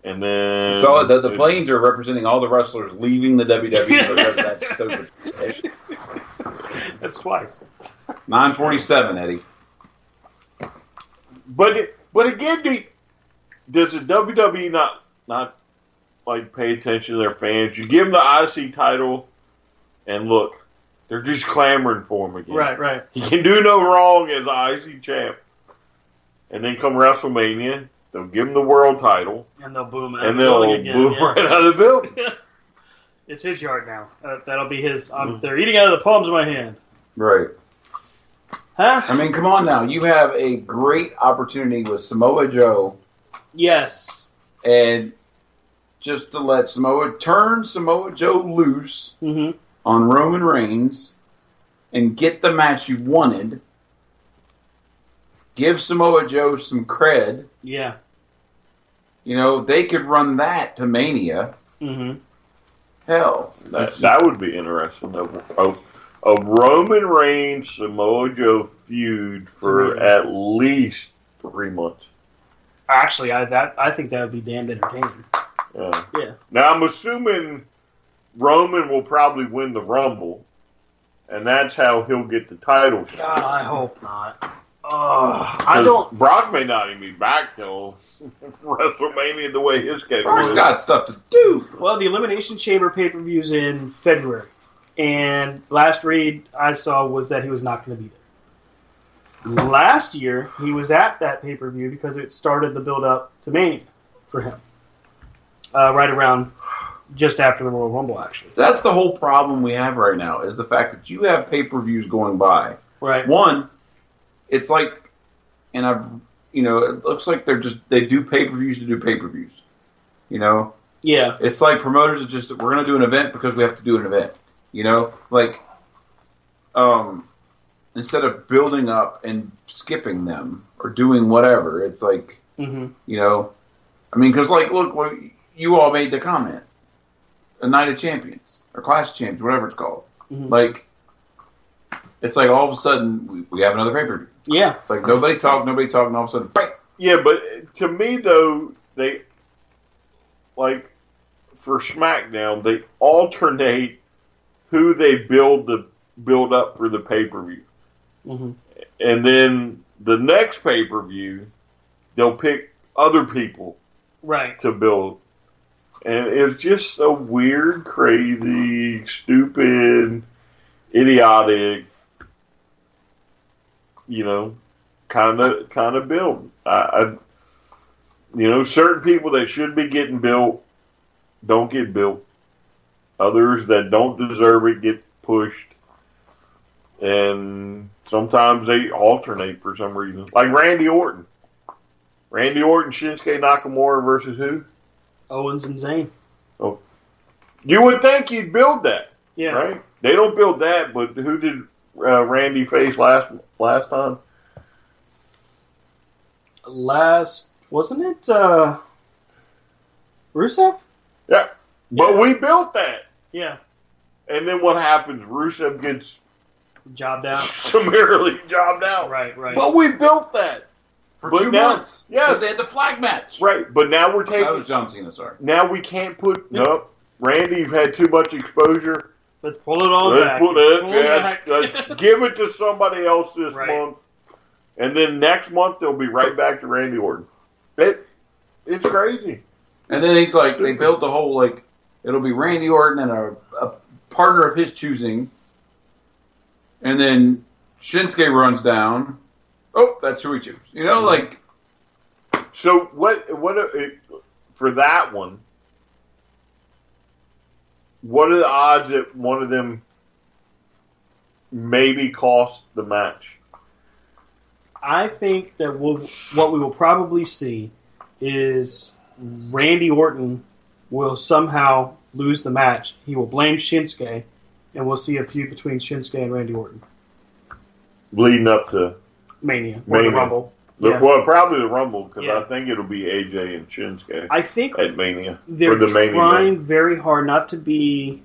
And then it's all the planes are representing all the wrestlers leaving the WWE because that's stupid. That's twice. 947, Eddie. But again, does the WWE not like pay attention to their fans? You give them the IC title, and look, they're just clamoring for him again. Right. He can do no wrong as the IC champ. And then come WrestleMania, they'll give him the world title. And they'll boom out. And they'll boom right out of the building. It's his yard now. That'll be his. They're eating out of the palms of my hand. Right. Huh? I mean, come on now. You have a great opportunity with Samoa Joe. Yes. And just to let turn Samoa Joe loose on Roman Reigns and get the match you wanted. Give Samoa Joe some cred. Yeah. They could run that to Mania. Mm-hmm. Hell. That would be interesting. a Roman Reigns Samoa Joe feud for at least 3 months. Actually, I think that would be damned entertaining. Yeah. Now, I'm assuming Roman will probably win the Rumble, and that's how he'll get the title shot. God, I hope not. I don't. Brock may not even be back till WrestleMania the way his schedule Brock's is. got stuff to do. Well, the Elimination Chamber pay-per-view's in February, and last read I saw was that he was not going to be there. Last year, he was at that pay-per-view because it started the build-up to Mania for him. Right around just after the Royal Rumble, actually. So that's the whole problem we have right now, is the fact that you have pay-per-views going by. Right. One, it's like, and it looks like they do pay-per-views to do pay-per-views. You know? Yeah. It's like promoters are just, we're going to do an event because we have to do an event. You know? Like, instead of building up and skipping them or doing whatever, it's like, you know, I mean, because, like, look, you all made the comment. A Night of Champions or Clash of Champions, whatever it's called. Like, it's like all of a sudden we have another pay-per-view. Yeah. It's like nobody talked, and all of a sudden, bang! Yeah, but to me, though, they, like, for SmackDown, they alternate who they build up for the pay-per-view. And then the next pay-per-view, they'll pick other people to build. And it's just so weird, crazy, stupid, idiotic, you know, kind of build. Certain people that should be getting built don't get built. Others that don't deserve it get pushed. And sometimes they alternate for some reason. Like Randy Orton. Shinsuke Nakamura versus who? Owens and Zayn. Oh, you would think you'd build that, Yeah. right? They don't build that, but who did Randy face last time? Wasn't it Rusev? Yeah, but we built that. Yeah. And then what happens? Rusev gets jobbed out. Summarily jobbed out. Right. But we built that. For But 2 now- months. yes. Because they had the flag match. Right, but now we're taking... That was John Cena, sorry. Now we can't put... Nope. Randy's had too much exposure. Let's pull it all back. Let's give it to somebody else this month. And then next month, they'll be right back to Randy Orton. It's crazy. And then it's like, they built the whole, like, it'll be Randy Orton and a partner of his choosing. And then Shinsuke runs down. Oh, that's who we choose. You know, like... So, what for that one, what are the odds that one of them maybe cost the match? I think that what we will probably see is Randy Orton will somehow lose the match. He will blame Shinsuke, and we'll see a feud between Shinsuke and Randy Orton. Leading up to Mania. Or the Rumble. Yeah. Well, probably the Rumble, because I think it'll be AJ and Shinsuke. I think at Mania. They're trying very hard not to be...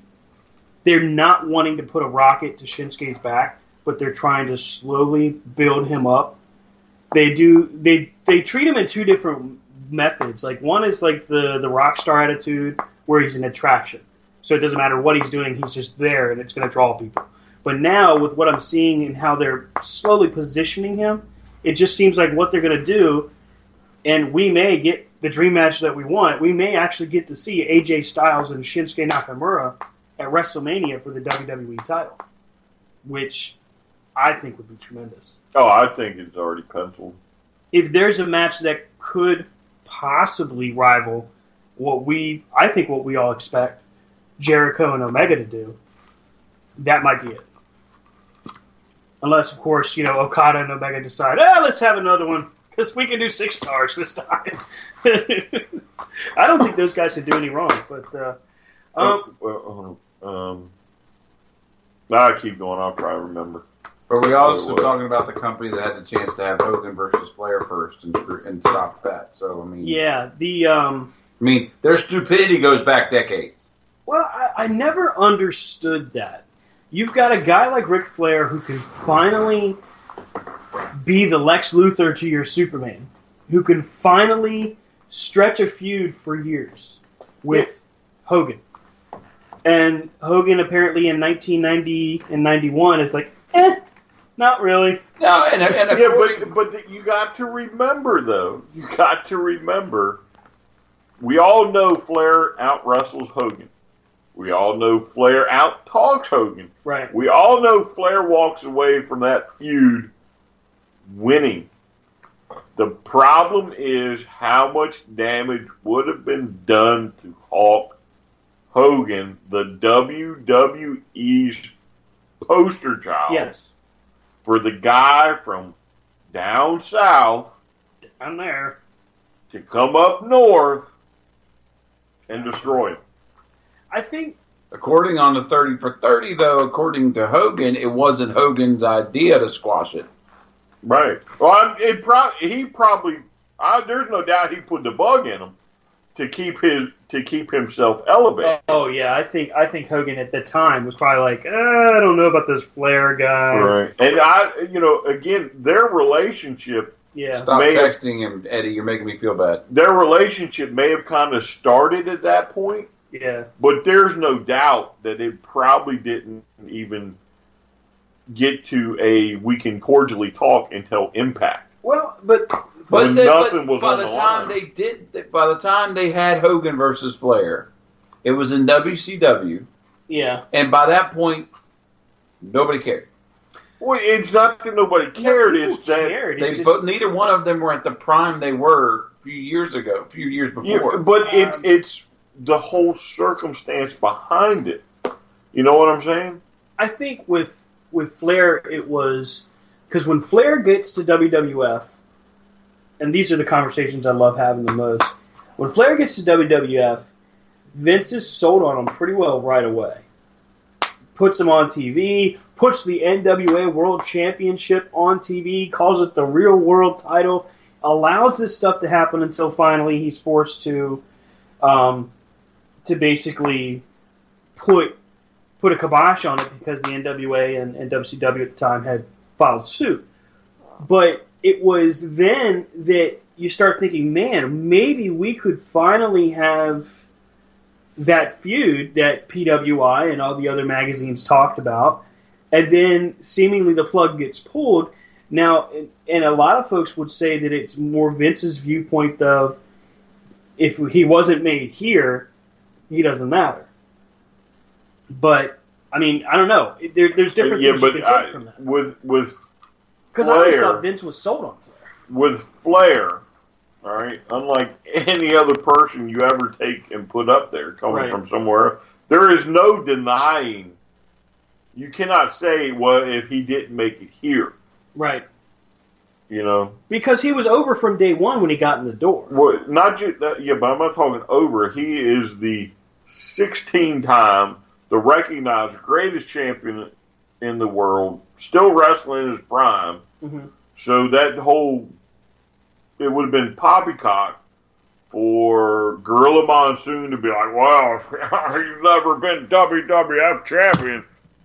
They're not wanting to put a rocket to Shinsuke's back, but they're trying to slowly build him up. They treat him in two different methods. Like, one is like the rock star attitude, where he's an attraction. So it doesn't matter what he's doing, he's just there, and it's going to draw people. But now, with what I'm seeing and how they're slowly positioning him, it just seems like what they're going to do, and we may get the dream match that we want. We may actually get to see AJ Styles and Shinsuke Nakamura at WrestleMania for the WWE title, which I think would be tremendous. Oh, I think it's already penciled. If there's a match that could possibly rival what we all expect Jericho and Omega to do, that might be it. Unless, of course, Okada and Omega decide, let's have another one, because we can do 6 stars this time. I don't think those guys could do any wrong, but... I keep going, I'll try to remember. But we also talking about the company that had the chance to have Hogan versus Flair first and stop that. So, I mean... Yeah, their stupidity goes back decades. Well, I never understood that. you've got a guy like Ric Flair who can finally be the Lex Luthor to your Superman, who can finally stretch a feud for years with Hogan. And Hogan apparently in 1990 and 91 is like, not really. No, but you got to remember, though. You got to remember, we all know Flair out-wrestles Hogan. We all know Flair out-talks Hogan. Right. We all know Flair walks away from that feud winning. The problem is how much damage would have been done to Hulk Hogan, the WWE's poster child. Yes. For the guy from down south, down there, to come up north and destroy him. I think, according on the 30 for 30, though, according to Hogan, it wasn't Hogan's idea to squash it. Right. Well, there's no doubt he put the bug in him to keep himself elevated. Oh yeah, I think Hogan at the time was probably like, I don't know about this Flair guy. Right. And again, their relationship. Yeah. Stop texting him, Eddie. You're making me feel bad. Their relationship may have kind of started at that point. Yeah. But there's no doubt that it probably didn't even get to we can cordially talk until Impact. Well, but by the time they had Hogan versus Flair, it was in WCW. Yeah. And by that point, nobody cared. Well, it's not that nobody cared. It's that neither one of them were at the prime they were a few years before. Yeah, but it's the whole circumstance behind it. You know what I'm saying? I think with Flair, it was because when Flair gets to WWF, and these are the conversations I love having the most. When Flair gets to WWF, Vince is sold on him pretty well right away. Puts him on TV, puts the NWA World Championship on TV, calls it the real world title, allows this stuff to happen until finally he's forced to basically put a kibosh on it because the NWA and WCW at the time had filed suit. But it was then that you start thinking, man, maybe we could finally have that feud that PWI and all the other magazines talked about, and then seemingly the plug gets pulled. Now, and a lot of folks would say that it's more Vince's viewpoint of if he wasn't made here, he doesn't matter. But, I mean, I don't know. There's different things you can take from that. With because I always thought Vince was sold on Flair. With Flair, all right, unlike any other person you ever take and put up there coming from somewhere, there is no denying. You cannot say, well, if he didn't make it here. Right. You know? Because he was over from day one when he got in the door. Well, not just that, yeah, but I'm not talking over. He is the 16-time, the recognized greatest champion in the world, still wrestling in his prime. Mm-hmm. So that whole, it would have been poppycock for Gorilla Monsoon to be like, well, he's never been WWF champion.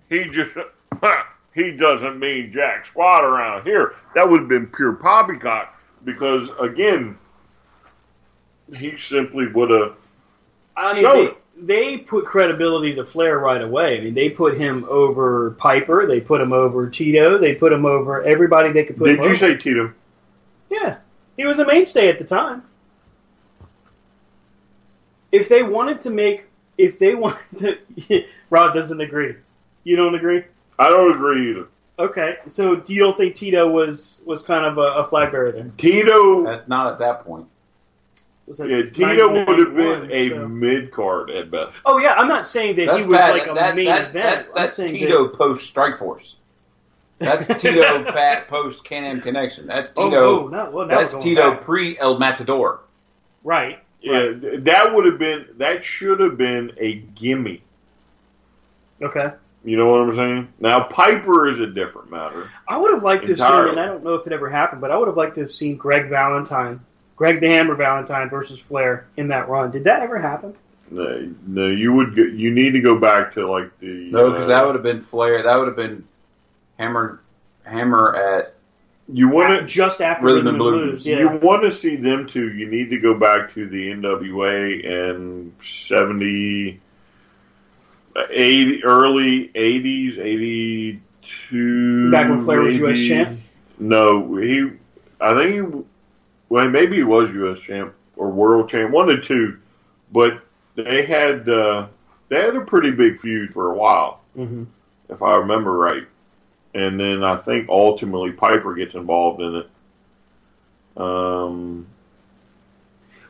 He doesn't mean jack squat around here. That would have been pure poppycock because, again, he simply would have shown it. They put credibility to Flair right away. I mean, they put him over Piper. They put him over Tito. They put him over everybody they could put him over. Did you say Tito? Yeah. He was a mainstay at the time. If they wanted to... Rod doesn't agree. You don't agree? I don't agree either. Okay. So you don't think Tito was kind of a flag bearer then? Tito... Not at that point. Yeah, Tito would have been a mid-card at best. Oh, yeah, I'm not saying that he was like a main event. That's Tito post-Strikeforce. That's Tito post-Can-Am Connection. That's Tito that's Tito pre-El Matador. Right. Yeah, that should have been a gimme. Okay. You know what I'm saying? Now, Piper is a different matter. I would have liked to have seen, and I don't know if it ever happened, but I would have liked to have seen Greg the Hammer Valentine versus Flair in that run. Did that ever happen? No, you need to go back to like the. No, because that would have been Flair. That would have been Hammer at. You want to just after Rhythm and Blues. Yeah. You want to see them two. You need to go back to the NWA and 70, 80, early 80s, 82. Back when Flair was U.S. champ. No, maybe he was U.S. champ or world champ, one of the two. But they had a pretty big feud for a while, if I remember right. And then I think ultimately Piper gets involved in it. Well,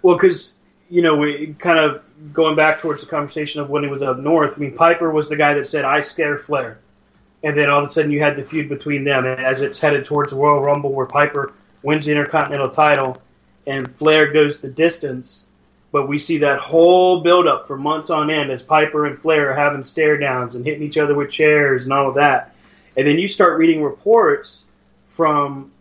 because, we kind of going back towards the conversation of when he was up north, I mean, Piper was the guy that said, I scare Flair. And then all of a sudden you had the feud between them as it's headed towards the Royal Rumble where Piper wins the Intercontinental title and Flair goes the distance. But we see that whole build-up for months on end as Piper and Flair are having stare-downs and hitting each other with chairs and all of that. And then you start reading reports from,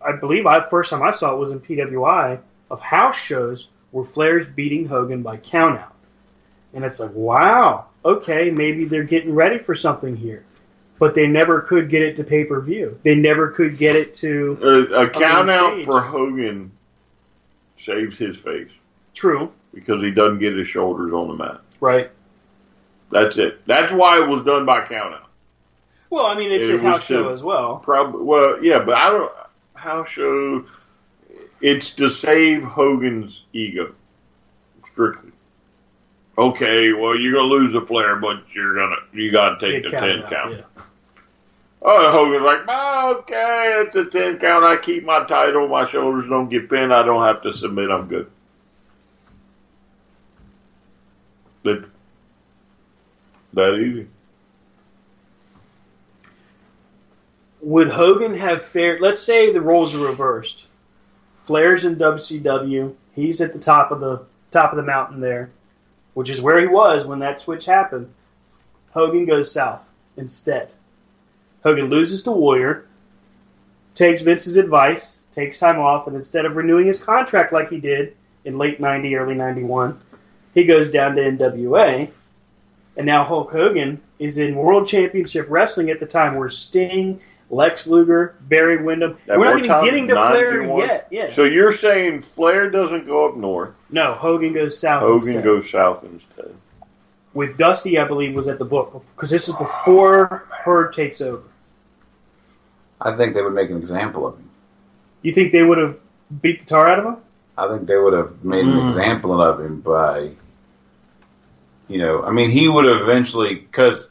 I believe first time I saw it was in PWI, of house shows where Flair's beating Hogan by countout. And it's like, wow, okay, maybe they're getting ready for something here. But they never could get it to pay-per-view. They never could get it to a countout for Hogan saves his face. True. Because he doesn't get his shoulders on the mat. Right. That's it. That's why it was done by countout. Well, I mean, it's a house show as well. Probably. Well, yeah, but I don't. House show. It's to save Hogan's ego, strictly. Okay, well, you're gonna lose the Flair, but you gotta take the 10 count. Yeah. Oh, Hogan's like, okay, it's a 10 count. I keep my title. My shoulders don't get pinned. I don't have to submit. I'm good. That easy. Would Hogan have fared? Let's say the roles are reversed. Flair's in WCW. He's at the top of the mountain there, which is where he was when that switch happened. Hogan goes south instead. Hogan loses to Warrior, takes Vince's advice, takes time off, and instead of renewing his contract like he did in late 90, early 91, he goes down to NWA, and now Hulk Hogan is in World Championship Wrestling at the time where Sting, Lex Luger, Barry Windham. We're not even getting to Flair yet. Yeah. So you're saying Flair doesn't go up north? No, Hogan goes south. Hogan goes south instead. With Dusty, I believe, was at the book because this is before Herd takes over. I think they would make an example of him. You think they would have beat the tar out of him? I think they would have made an example of him by, I mean, he would have eventually, because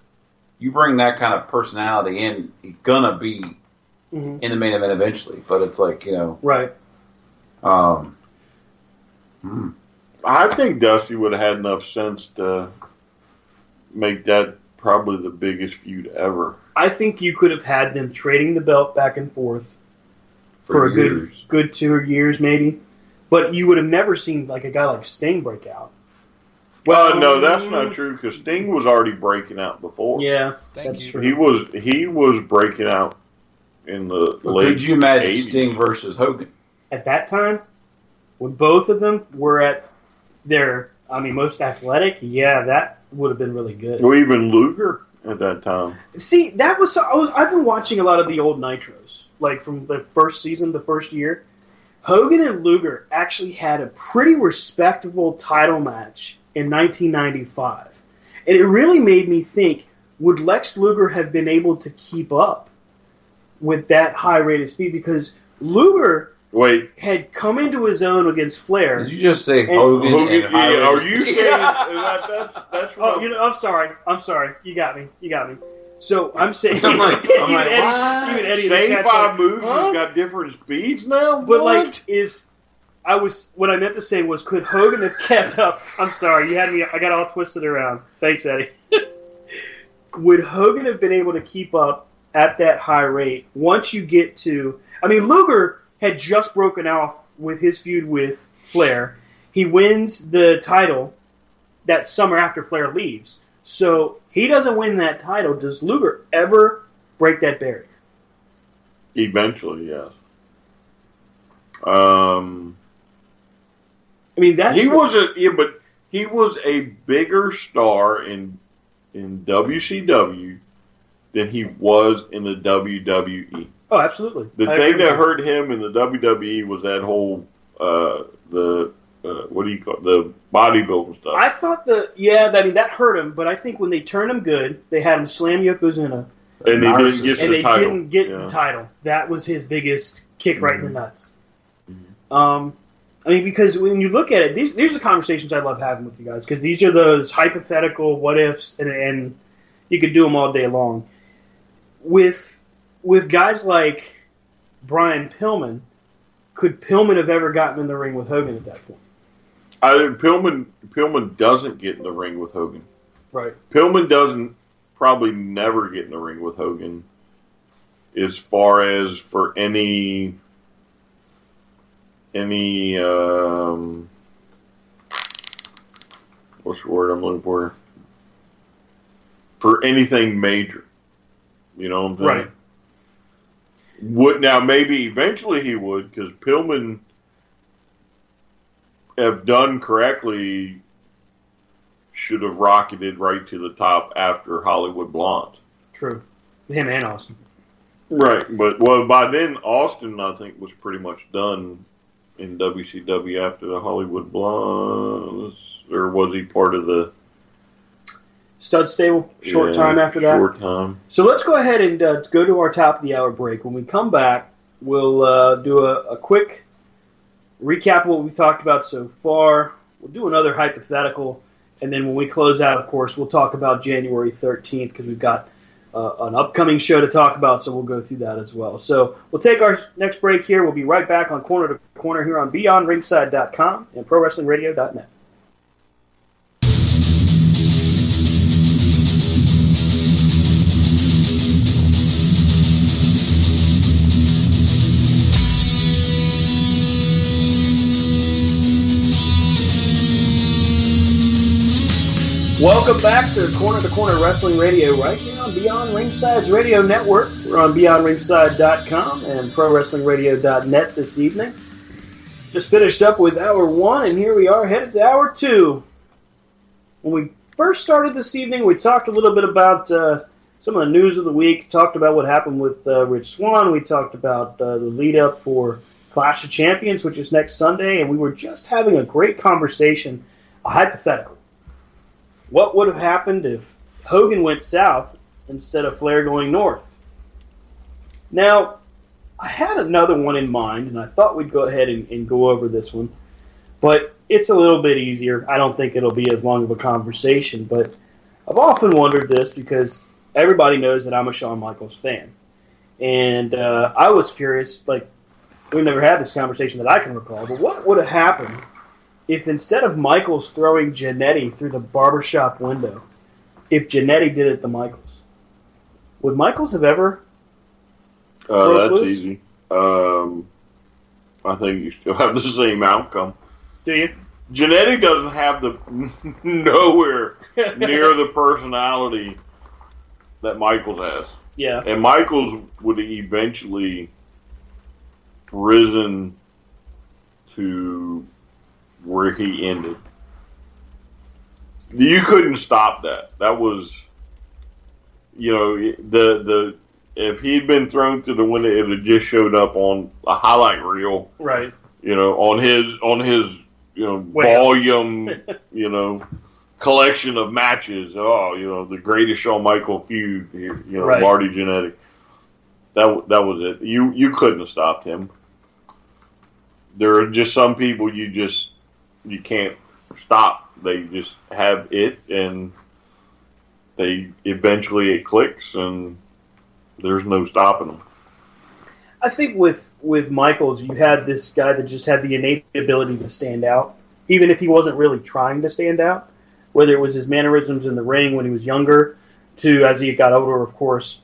you bring that kind of personality in, he's gonna be in the main event eventually. But it's like, right. I think Dusty would have had enough sense to make that probably the biggest feud ever. I think you could have had them trading the belt back and forth for a good 2 years maybe, but you would have never seen like a guy like Sting break out. Well, no, that's not true because Sting was already breaking out before. Yeah, that's true. He was breaking out in the late. Could you imagine 80s. Sting versus Hogan at that time when both of them were at their most athletic? Yeah, that would have been really good. Or even Luger at that time. See, that was I've been watching a lot of the old Nitros, like from the first season, the first year. Hogan and Luger actually had a pretty respectable title match in 1995. And it really made me think, would Lex Luger have been able to keep up with that high rate of speed? Because Luger had come into his own against Flair. Did you just say Hogan and high rate are you saying that's what I'm sorry. You got me. So I'm saying, I'm like, Eddie, Same five moves has got different speeds now. But what I meant to say was, could Hogan have kept up? I'm sorry, you had me. I got all twisted around. Thanks, Eddie. Would Hogan have been able to keep up at that high rate once you get to? Luger had just broken off with his feud with Flair. He wins the title that summer after Flair leaves. So he doesn't win that title. Does Luger ever break that barrier? Eventually, yes. That's wasn't. Yeah, but He was a bigger star in WCW than he was in the WWE. Oh, absolutely. The thing that hurt him in the WWE was that whole what do you call it? The bodybuilding stuff. I thought that hurt him, but I think when they turned him good, they had him slam Yokozuna. And they didn't get the title. Didn't get the title. That was his biggest kick right in the nuts. I mean, because when you look at it, these are conversations I love having with you guys, because these are those hypothetical what ifs, and you could do them all day long. With guys like Brian Pillman, could Pillman have ever gotten in the ring with Hogan at that point? Pillman doesn't get in the ring with Hogan. Right. Pillman doesn't probably never get in the ring with Hogan, as far as for any what's the word I'm looking for? For anything major. You know what I'm saying? Right. Would now maybe eventually he would, because Pillman, if done correctly, should have rocketed right to the top after Hollywood Blonde. True. Him and Austin. Right, but by then Austin, I think, was pretty much done in WCW after the Hollywood Blondes, or was he part of the Stud Stable? Short time after that. Short time. So let's go ahead and go to our top of the hour break. When we come back, we'll do a quick recap of what we've talked about so far. We'll do another hypothetical, and then when we close out, of course, we'll talk about January 13th, because we've got an upcoming show to talk about, so we'll go through that as well. So we'll take our next break here. We'll be right back on Corner to Corner here on BeyondRingside.com and ProWrestlingRadio.net. Welcome back to Corner Wrestling Radio, right here on Beyond Ringside's radio network. We're on BeyondRingside.com and ProWrestlingRadio.net this evening. Just finished up with Hour 1, and here we are headed to Hour 2. When we first started this evening, we talked a little bit about some of the news of the week, talked about what happened with Rich Swann, we talked about the lead-up for Clash of Champions, which is next Sunday, and we were just having a great conversation, a hypothetical. What would have happened if Hogan went south instead of Flair going north? Now, I had another one in mind, and I thought we'd go ahead and go over this one. But it's a little bit easier. I don't think it'll be as long of a conversation. But I've often wondered this, because everybody knows that I'm a Shawn Michaels fan. And I was curious, we've never had this conversation that I can recall, but what would have happened if instead of Michaels throwing Jannetty through the barbershop window, if Jannetty did it to Michaels? Would Michaels have ever? That's loose? easy. I think you still have the same outcome. Do you? Jannetty doesn't have the nowhere near the personality that Michaels has. Yeah. And Michaels would have eventually risen to where he ended. You couldn't stop that. That was, the if he'd been thrown through the window, it would have just showed up on a highlight reel, right? On his volume, collection of matches. Oh, the greatest Shawn Michaels feud, right. Marty Jannetty. That was it. You couldn't have stopped him. There are just some people you can't stop. They just have it, and it clicks, and there's no stopping them. I think with Michaels, you had this guy that just had the innate ability to stand out, even if he wasn't really trying to stand out. Whether it was his mannerisms in the ring when he was younger, to as he got older, of course,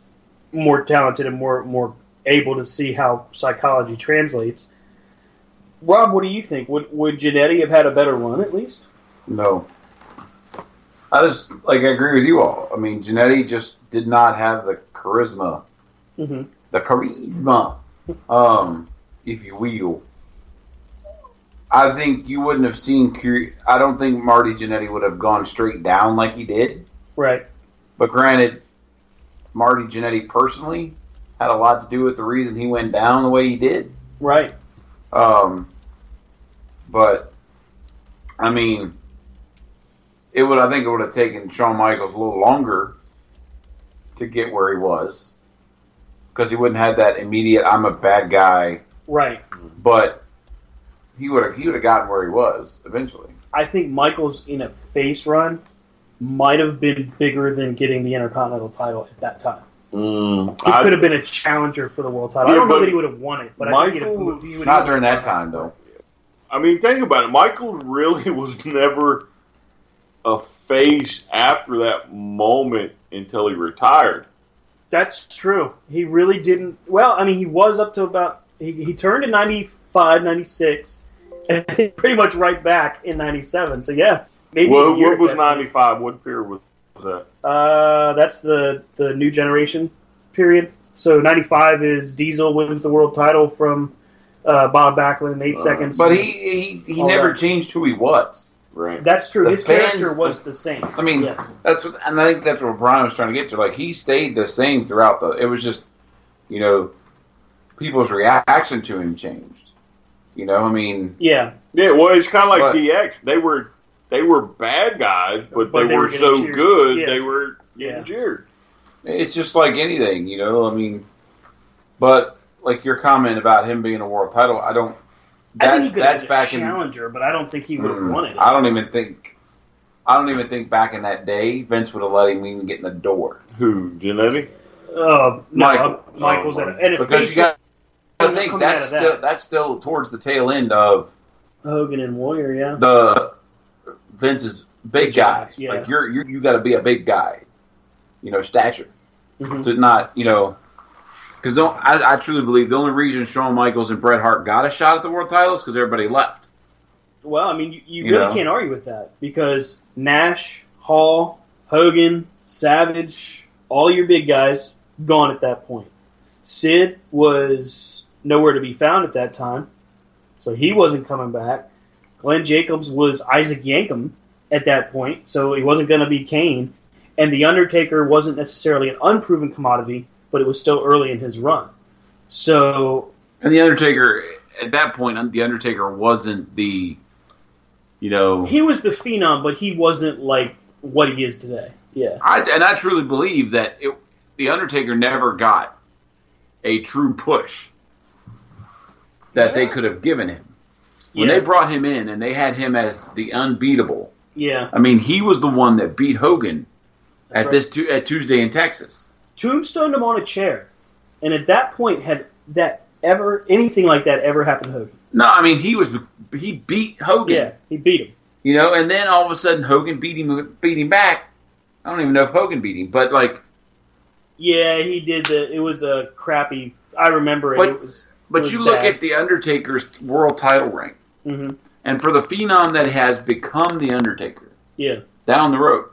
more talented and more able to see how psychology translates. Rob, what do you think? Would Jannetty have had a better run, at least? No. I agree with you all. I mean, Jannetty just did not have the charisma. Mm-hmm. The charisma, if you will. I think you wouldn't have seen. I don't think Marty Jannetty would have gone straight down like he did. Right. But granted, Marty Jannetty personally had a lot to do with the reason he went down the way he did. Right. But I mean, I think it would have taken Shawn Michaels a little longer to get where he was, because he wouldn't have that immediate "I'm a bad guy." Right. But he would have gotten where he was eventually. I think Michaels in a face run might have been bigger than getting the Intercontinental title at that time. He could have been a challenger for the world title. I don't know that he would have won it, but I think he would not during that time, though. I mean, think about it. Michaels really was never a face after that moment until he retired. That's true. He really didn't. Well, I mean, he was up to about. He turned in 95, 96, and pretty much right back in 97. So, yeah. Maybe what was 95? What period was that? That's the New Generation period. So 95 is Diesel wins the world title from Bob Backlund in 8 seconds. But he never changed who he was. Right. That's true. His fans, character was the same. I mean, yes. And I think that's what Brian was trying to get to. Like, he stayed the same throughout it was just, people's reaction to him changed. I mean. Yeah. Yeah. Well, it's kind of like DX. They were bad guys, but they were so cheered. Good they were getting cheered. It's just like anything, I mean. But like your comment about him being a world title, I think he could have been a challenger, but I don't think he would have won it. I don't even think back in that day Vince would have let him even get in the door. Who, Jannetty? No, Michaels. Because you got to think that's still towards the tail end of Hogan and Warrior, yeah. The Vince's big guys. Yeah. Like you got to be a big guy, stature, to not, because I truly believe the only reason Shawn Michaels and Bret Hart got a shot at the world title is because everybody left. Well, I mean, you really can't argue with that, because Nash, Hall, Hogan, Savage, all your big guys gone at that point. Sid was nowhere to be found at that time, so he wasn't coming back. Glenn Jacobs was Isaac Yankem at that point, so he wasn't going to be Kane. And The Undertaker wasn't necessarily an unproven commodity, but it was still early in his run. So, and The Undertaker, at that point, The Undertaker wasn't the, he was the phenom, but he wasn't like what he is today. Yeah. I truly believe that The Undertaker never got a true push that they could have given him. When they brought him in and they had him as the unbeatable, I mean, he was the one that beat Hogan at Tuesday in Texas. Tombstoned him on a chair, and at that point, had anything like that ever happened to Hogan? No, I mean he beat Hogan. Yeah, he beat him. And then all of a sudden Hogan beat him back. I don't even know if Hogan beat him, but like. Yeah, he did. It was a crappy. I remember it. But you look at The Undertaker's world title reign. Mm-hmm. And for the phenom that has become The Undertaker, down the road,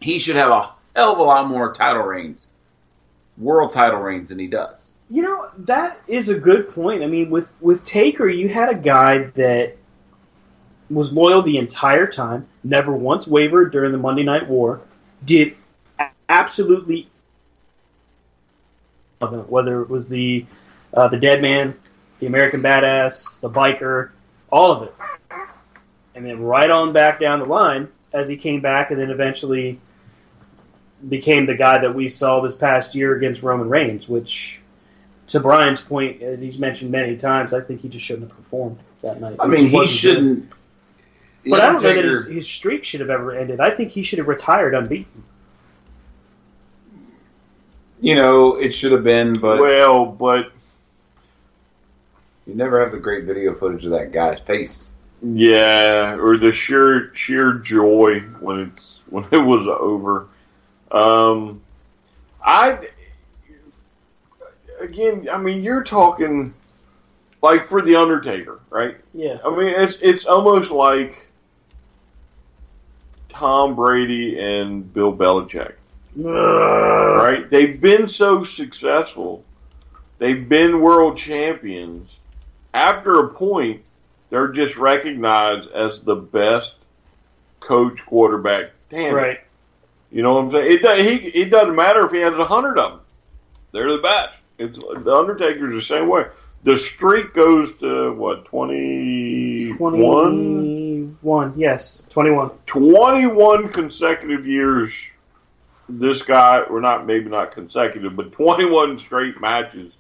he should have a hell of a lot more world title reigns than he does. That is a good point. I mean, with Taker, you had a guy that was loyal the entire time, never once wavered during the Monday Night War, did absolutely, whether it was the Dead Man, the American Badass, the Biker, all of it. And then right on back down the line, as he came back and then eventually became the guy that we saw this past year against Roman Reigns, which, to Brian's point, as he's mentioned many times, I think he just shouldn't have performed that night. I mean, he shouldn't. But I don't know that his streak should have ever ended. I think he should have retired unbeaten. It should have been, but... Well, but... You never have the great video footage of that guy's face. Yeah, or the sheer joy when it was over. I mean, you're talking like for The Undertaker, right? Yeah. I mean, it's almost like Tom Brady and Bill Belichick. Right? They've been so successful. They've been world champions. After a point, they're just recognized as the best coach quarterback tandem. Right. You know what I'm saying? It doesn't matter if he has 100 of them. They're the best. The Undertaker's the same way. The streak goes to, what, 21? 21, yes. 21. 21 consecutive years, this guy, or not, maybe not consecutive, but 21 straight matches,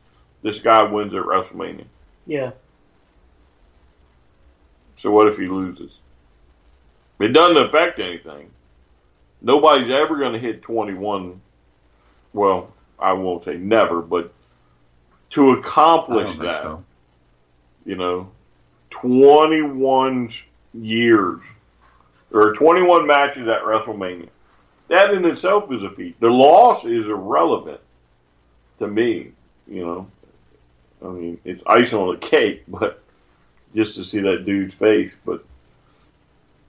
this guy wins at WrestleMania. Yeah. So what if he loses? It doesn't affect anything. Nobody's ever going to hit 21. Well, I won't say never, but to accomplish that, so. 21 years or 21 matches at WrestleMania, that in itself is a feat. The loss is irrelevant to me. I mean, it's icing on the cake, but just to see that dude's face. But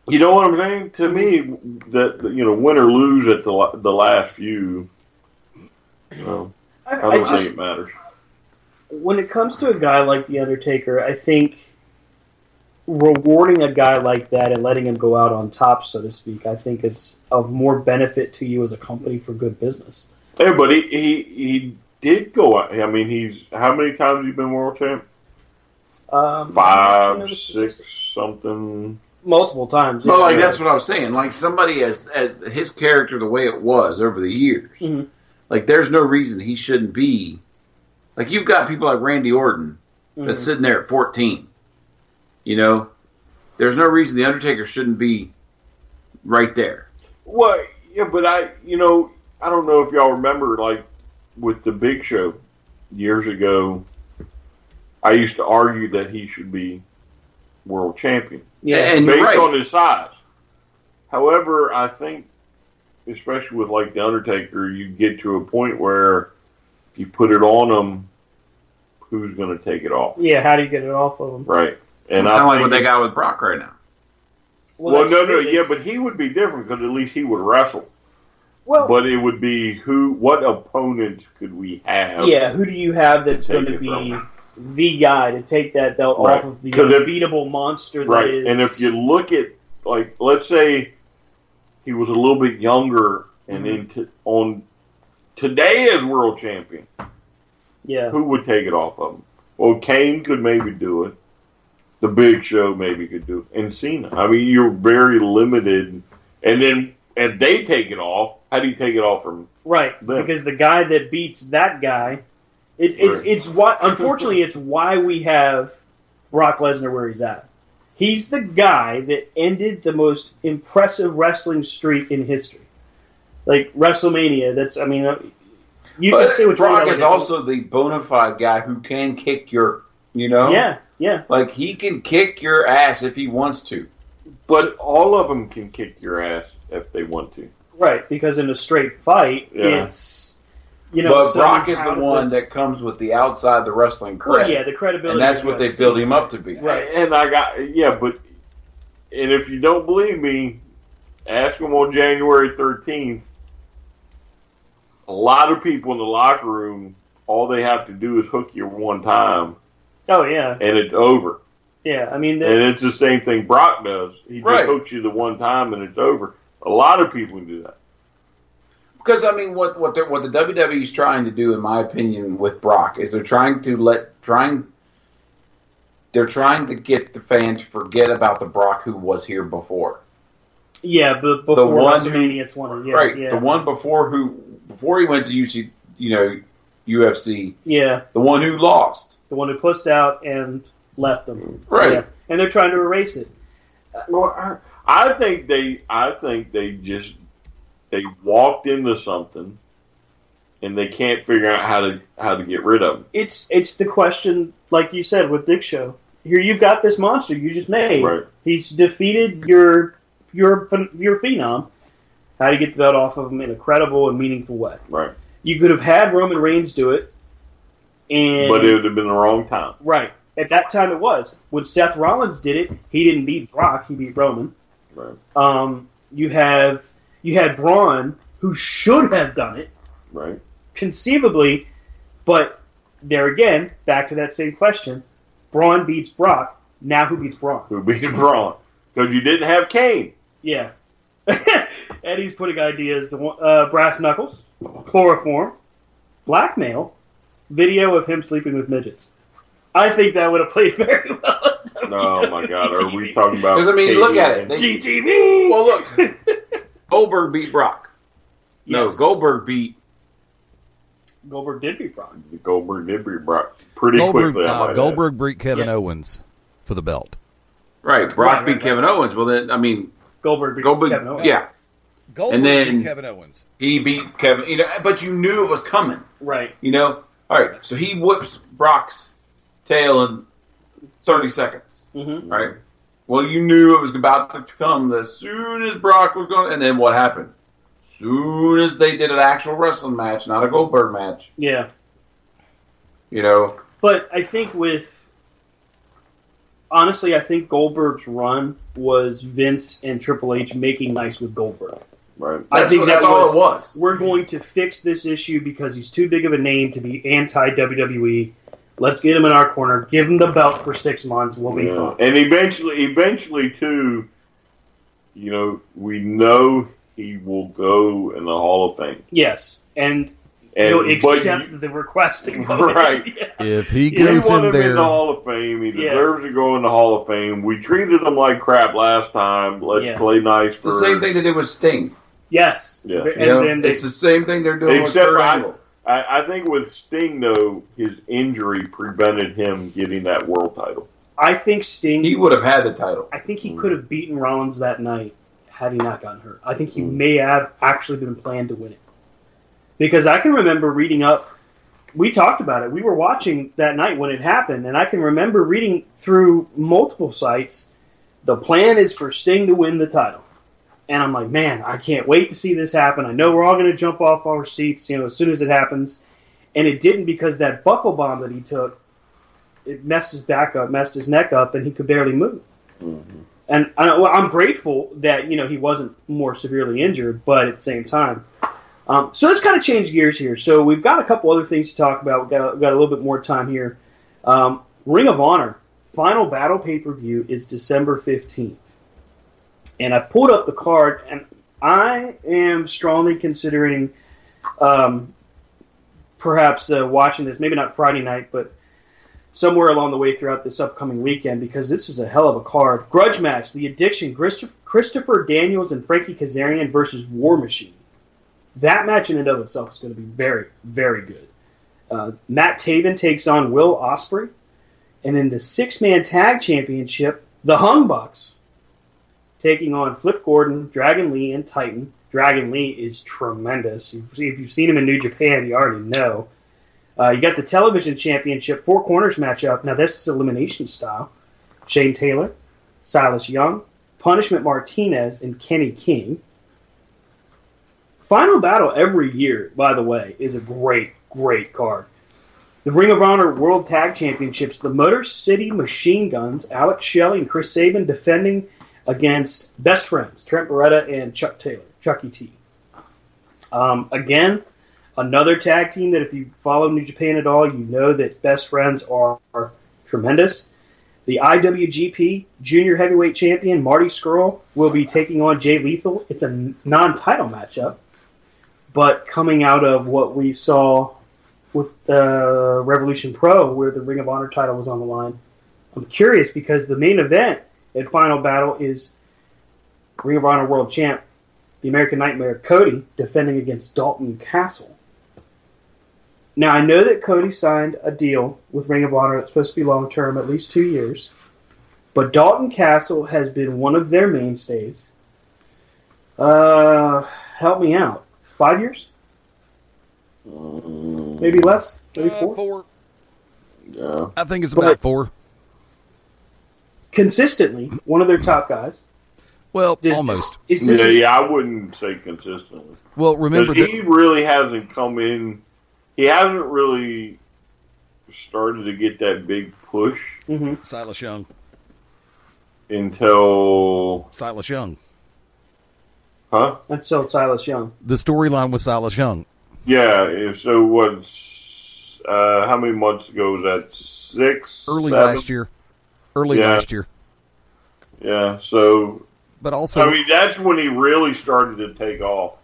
you know what I'm saying? To me, that win or lose at the last few, I don't think it matters. When it comes to a guy like The Undertaker, I think rewarding a guy like that and letting him go out on top, so to speak, I think it's of more benefit to you as a company for good business. Yeah, but he did go out. I mean, how many times have you been world champ? 5, 6, something. Multiple times. Well, that's what I was saying. Like, somebody as his character, the way it was over the years, like, there's no reason he shouldn't be. Like, you've got people like Randy Orton that's sitting there at 14. There's no reason The Undertaker shouldn't be right there. Well, yeah, but I don't know if y'all remember, like, with the Big Show years ago, I used to argue that he should be world champion. Yeah, and based you're right. on his size. However, I think, especially with, like, The Undertaker, you get to a point where if you put it on him, who's going to take it off? Yeah, how do you get it off of him? Right. And kind I of like think what they got with Brock right now. Well, no, but he would be different because at least he would wrestle. Well, but it would be what opponents could we have? Yeah, who do you have that's going to be the guy to take that belt off of the unbeatable monster that is? And if you look at, like, let's say he was a little bit younger and on today as world champion, who would take it off of him? Well, Kane could maybe do it. The Big Show maybe could do it. And Cena. I mean, you're very limited. And then if they take it off, how do you take it off from them? Because the guy that beats that guy, it's why. Unfortunately, it's why we have Brock Lesnar where he's at. He's the guy that ended the most impressive wrestling streak in history. Like WrestleMania. You can say what Brock is also the bona fide guy who can kick your, Yeah. Like, he can kick your ass if he wants to. But all of them can kick your ass if they want to. Right, because in a straight fight, it's, But Brock is the one that comes with the outside the wrestling cred. Well, yeah, the credibility. And that's what they build him up to be. Right. And and if you don't believe me, ask him on January 13th. A lot of people in the locker room, all they have to do is hook you one time. Oh, yeah. And it's over. Yeah, and it's the same thing Brock does. He just hooks you the one time and it's over. A lot of people do that. Because, I mean, what the WWE is trying to do, in my opinion, with Brock is they're trying to get the fans to forget about the Brock who was here before. Yeah, but before WrestleMania 20. The one before he went to UFC. Yeah. The one who lost. The one who pushed out and left them. Right. Yeah. And they're trying to erase it. Well, I think they walked into something and they can't figure out how to get rid of them. It's the question, like you said with Big Show. Here you've got this monster you just made. Right. He's defeated your phenom. How do you get the belt off of him in a credible and meaningful way? Right. You could have had Roman Reigns do it, but it would have been the wrong time. Right. At that time it was. When Seth Rollins did it, he didn't beat Brock, he beat Roman. Right. You had Braun, who should have done it. Right. Conceivably, but there again, back to that same question. Braun beats Brock. Now who beats Braun? Who beats Braun? Because you didn't have Kane. Yeah. Eddie's putting ideas. Brass knuckles, chloroform, blackmail, video of him sleeping with midgets. I think that would have played very well. Oh my God! Are we talking about? Because I mean, look at it. GTV. Well, look. Goldberg beat Brock. No, Yes. Goldberg beat. Goldberg did beat Braun. Goldberg did beat Brock pretty quickly. Goldberg beat Kevin Owens for the belt. Right, Brock beat Kevin Owens. Well, then I mean, Goldberg beat Kevin Owens. Yeah. Goldberg And then beat Kevin Owens. He beat Kevin. But you knew it was coming. Right. All right. So he whips Brock's tail in 30 seconds. Mm-hmm. Right. Well, you knew it was about to come as soon as Brock was going. And then what happened? Soon as they did an actual wrestling match, not a Goldberg match. Yeah. But I think honestly, I think Goldberg's run was Vince and Triple H making nice with Goldberg. Right. I think that's all it was. We're going to fix this issue because he's too big of a name to be anti-WWE. Let's get him in our corner. Give him the belt for 6 months. We'll be fine. And eventually, too, we know he will go in the Hall of Fame. Yes, and he'll accept the request to go. Right. Yeah. If he We goes want in him in there, the Hall of Fame. He deserves to go in the Hall of Fame. We treated him like crap last time. Let's play nice it's the same thing they did with Sting. Yes. Yeah. And then It's the same thing they're doing with Except Kurt Angle. I think with Sting, though, his injury prevented him getting that world title. I think Sting... He would have had the title. I think he could have beaten Rollins that night had he not gotten hurt. I think he may have actually been planned to win it. Because I can remember reading up... We talked about it. We were watching that night when it happened, and I can remember reading through multiple sites, the plan is for Sting to win the title. And I'm like, man, I can't wait to see this happen. I know we're all going to jump off our seats, as soon as it happens. And it didn't because that buckle bomb that he took, it messed his back up, messed his neck up, and he could barely move. Mm-hmm. And I'm grateful that, he wasn't more severely injured, but at the same time. So let's kind of change gears here. So we've got a couple other things to talk about. We've got a little bit more time here. Ring of Honor, Final Battle pay-per-view is December 15th. And I've pulled up the card, and I am strongly considering perhaps watching this, maybe not Friday night, but somewhere along the way throughout this upcoming weekend, because this is a hell of a card. Grudge match, The Addiction, Christopher Daniels and Frankie Kazarian versus War Machine. That match in and of itself is going to be very, very good. Matt Taven takes on Will Ospreay. And then the 6-man tag championship, the Hung Bucks, taking on Flip Gordon, Dragon Lee, and Titan. Dragon Lee is tremendous. If you've seen him in New Japan, you already know. You got the television championship 4 corners matchup. Now, this is elimination style. Shane Taylor, Silas Young, Punishment Martinez, and Kenny King. Final Battle every year, by the way, is a great, great card. The Ring of Honor World Tag Championships, the Motor City Machine Guns, Alex Shelley and Chris Sabin defending against Best Friends, Trent Beretta and Chuck Taylor, Chucky T. Again, another tag team that if you follow New Japan at all, you know that Best Friends are tremendous. The IWGP Junior Heavyweight Champion, Marty Scurll, will be taking on Jay Lethal. It's a non-title matchup, but coming out of what we saw with Revolution Pro, where the Ring of Honor title was on the line. I'm curious because the main event at Final Battle is Ring of Honor World Champ, the American Nightmare Cody, defending against Dalton Castle. Now, I know that Cody signed a deal with Ring of Honor that's supposed to be long-term, at least 2 years, but Dalton Castle has been one of their mainstays. Help me out. 5 years? Maybe less? Maybe 4? 4. Yeah. I think it's about 4. Consistently, one of their top guys. Well, almost. I wouldn't say consistently. Well, remember that he really hasn't come in. He hasn't really started to get that big push Silas Young. Until Silas Young. Huh? Until Silas Young. The storyline with Silas Young. Yeah. So what's how many months ago was that? 6? Early 7? last year. early last year. Yeah, so... But also... I mean, that's when he really started to take off.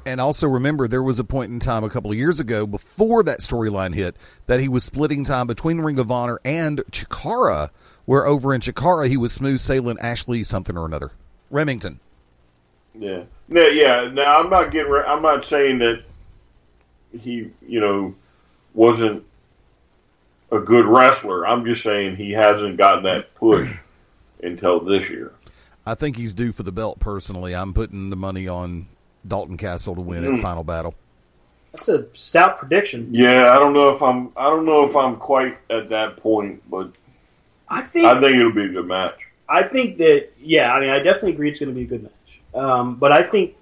And also remember, there was a point in time a couple of years ago, before that storyline hit, that he was splitting time between Ring of Honor and Chikara, where over in Chikara he was smooth sailing Ashley something or another. Remington. Yeah. Now, I'm not saying that he, wasn't a good wrestler. I'm just saying he hasn't gotten that push until this year. I think he's due for the belt, personally. I'm putting the money on Dalton Castle to win at Final Battle. That's a stout prediction. Yeah, I don't know if I'm quite at that point, but I think it'll be a good match. I think that I definitely agree it's going to be a good match. But I think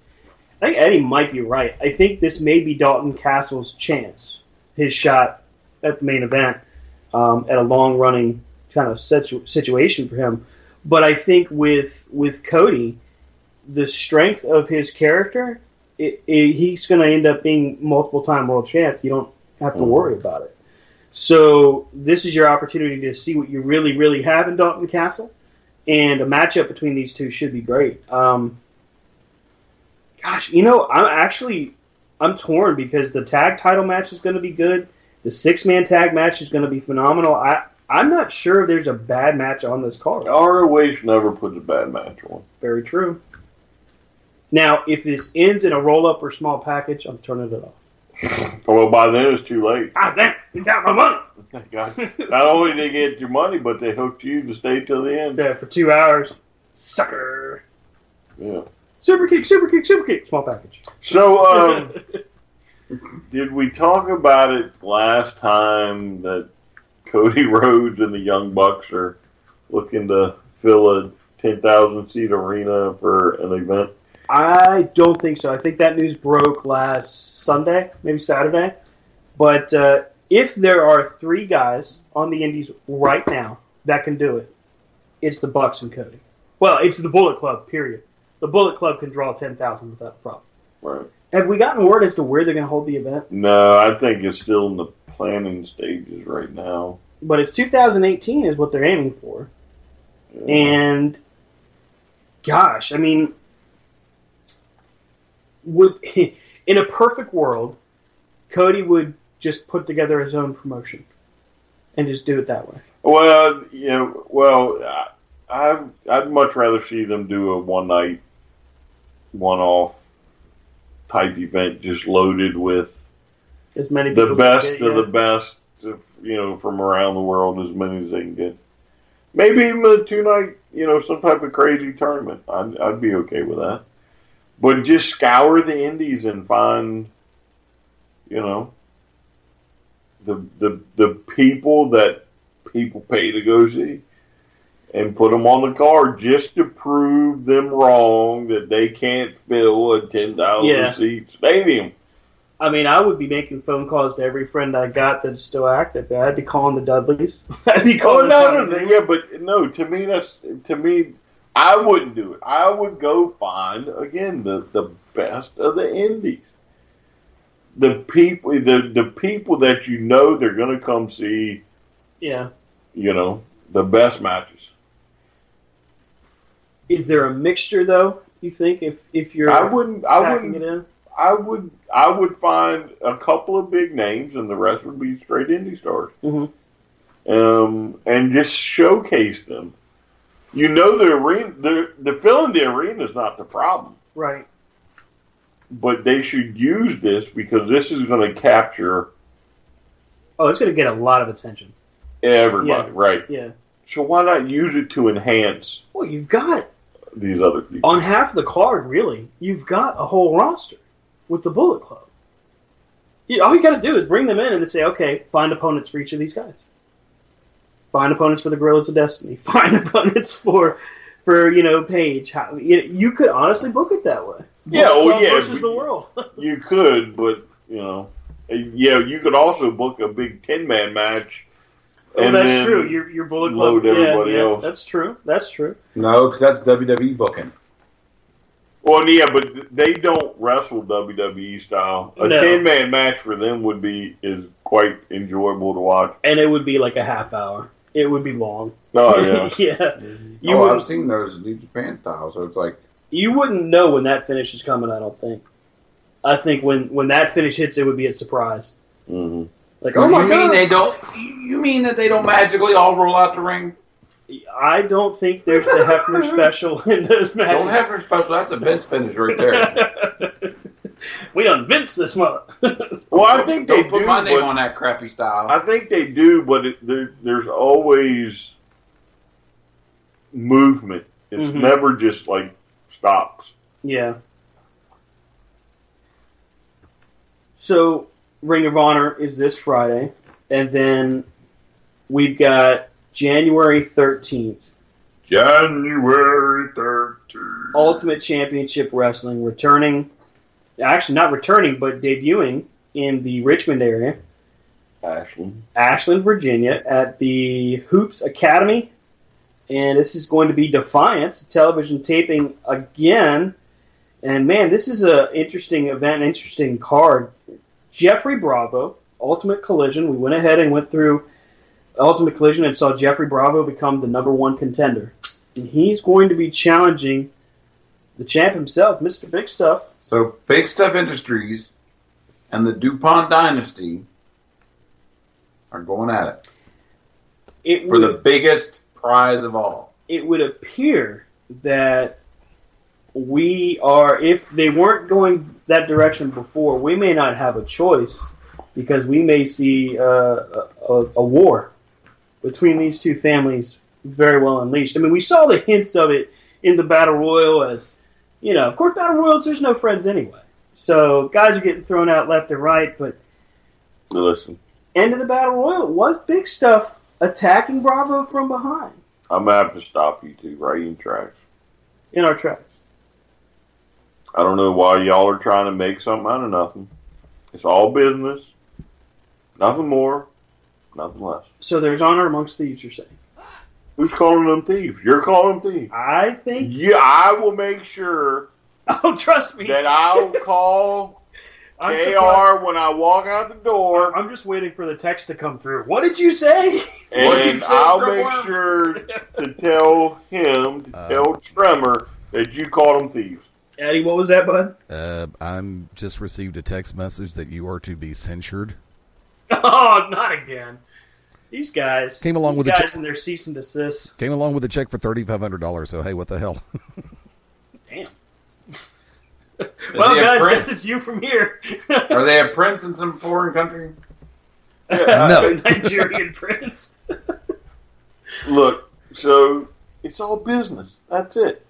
Eddie might be right. I think this may be Dalton Castle's chance, his shot at the main event, at a long running kind of situation for him. But I think with Cody, the strength of his character, he's going to end up being multiple-time world champ. You don't have to worry about it. So this is your opportunity to see what you really, really have in Dalton Castle, and a matchup between these two should be great. I'm torn because the tag title match is going to be good. The 6-man tag match is going to be phenomenal. I'm not sure if there's a bad match on this card. ROH never puts a bad match on. Very true. Now, if this ends in a roll-up or small package, I'm turning it off. Well, by then it's too late. Ah, damn! You got my money! Not only did they get your money, but they hooked you to stay till the end. Yeah, for 2 hours. Sucker! Yeah. Super kick, small package. So, did we talk about it last time that Cody Rhodes and the Young Bucks are looking to fill a 10,000-seat arena for an event? I don't think so. I think that news broke last Sunday, maybe Saturday. But if there are 3 guys on the Indies right now that can do it, it's the Bucks and Cody. Well, it's the Bullet Club, period. The Bullet Club can draw 10,000 without a problem. Right. Have we gotten word as to where they're going to hold the event? No, I think it's still in the planning stages right now. But it's 2018 is what they're aiming for. Yeah. And, gosh, I mean, in a perfect world, Cody would just put together his own promotion and just do it that way. Well, I'd much rather see them do a one-night, one-off type event, just loaded with as many the best of the best, from around the world, as many as they can get. Maybe even a 2-night, some type of crazy tournament. I'd be okay with that. But just scour the Indies and find, the people that people pay to go see, and put them on the card just to prove them wrong that they can't fill a 10,000-seat stadium. I mean, I would be making phone calls to every friend I got that's still active. I'd be calling the Dudleys. I'd be calling. To me, I wouldn't do it. I would go find again the best of the Indies. The people that they're going to come see. Yeah. The best matches. Is there a mixture though? You think if you're I wouldn't it in? I would find a couple of big names, and the rest would be straight indie stars. Mm-hmm. And just showcase them. The arena, the filling the arena is not the problem, right? But they should use this because this is going to capture. Oh, it's going to get a lot of attention. Everybody, right? Yeah. So why not use it to enhance? Well, you've got these other people on half the card. Really, you've got a whole roster with the Bullet Club. All you got to do is bring them in and say, okay, find opponents for each of these guys. Find opponents for the Gorillas of Destiny. Find opponents for Paige. You could honestly book it that way. Versus the world. You could, but you could also book a big 10-man match. Oh, that's true. Your Bullet Club. Load everybody else. That's true. That's true. No, because that's WWE booking. Well, yeah, but they don't wrestle WWE style. A 10-man match for them is quite enjoyable to watch. And it would be like a half hour. it would be long. Oh, yeah. yeah. I've seen those in New Japan style, so it's like... You wouldn't know when that finish is coming, I don't think. I think when that finish hits, it would be a surprise. Mm-hmm. Like, oh my God. You mean that they don't magically all roll out the ring? I don't think there's the Hefner special in those matches. Don't Hefner special. That's a Vince finish right there. We done Vince this month. Well, I think they don't put do, my name but on that crappy style. I think they do, but there's always movement. It's never just like stops. Yeah. So, Ring of Honor is this Friday, and then we've got January 13th. January 13th. Ultimate Championship Wrestling returning, actually not returning, but debuting in the Richmond area. Ashland, Virginia, at the Hoops Academy. And this is going to be Defiance, television taping again. And, man, this is an interesting event, interesting card. Jeffrey Bravo, Ultimate Collision. We went ahead and went through Ultimate Collision and saw Jeffrey Bravo become the #1 contender. And he's going to be challenging the champ himself, Mr. Big Stuff. So, Big Stuff Industries and the DuPont Dynasty are going at it. For the biggest prize of all. It would appear that we are, if they weren't going that direction before, we may not have a choice because we may see a war between these two families very well unleashed. I mean, we saw the hints of it in the Battle Royal as, you know, of course, Battle Royals, there's no friends anyway. So guys are getting thrown out left and right, but listen. End of the Battle Royal was Big Stuff attacking Bravo from behind. I'm going to have to stop you two right in tracks. In our tracks. I don't know why y'all are trying to make something out of nothing. It's all business. Nothing more, nothing less. So there's honor amongst thieves, you're saying? Who's calling them thieves? You're calling them thieves. I think... Yeah, I will make sure... Oh, trust me. ...that I'll call KR when I walk out the door. I'm just waiting for the text to come through. What did you say? And I'll make sure to tell him, to tell Tremor, that you called them thieves. Eddie, what was that, bud? I'm just received a text message that you are to be censured. Oh, not again. These guys came along with guys and their cease and desist. Came along with a check for $3,500. So hey, what the hell? Damn. Well, guys, this is you from here. Are they a prince in some foreign country? No, Nigerian prince. Look, so it's all business. That's it.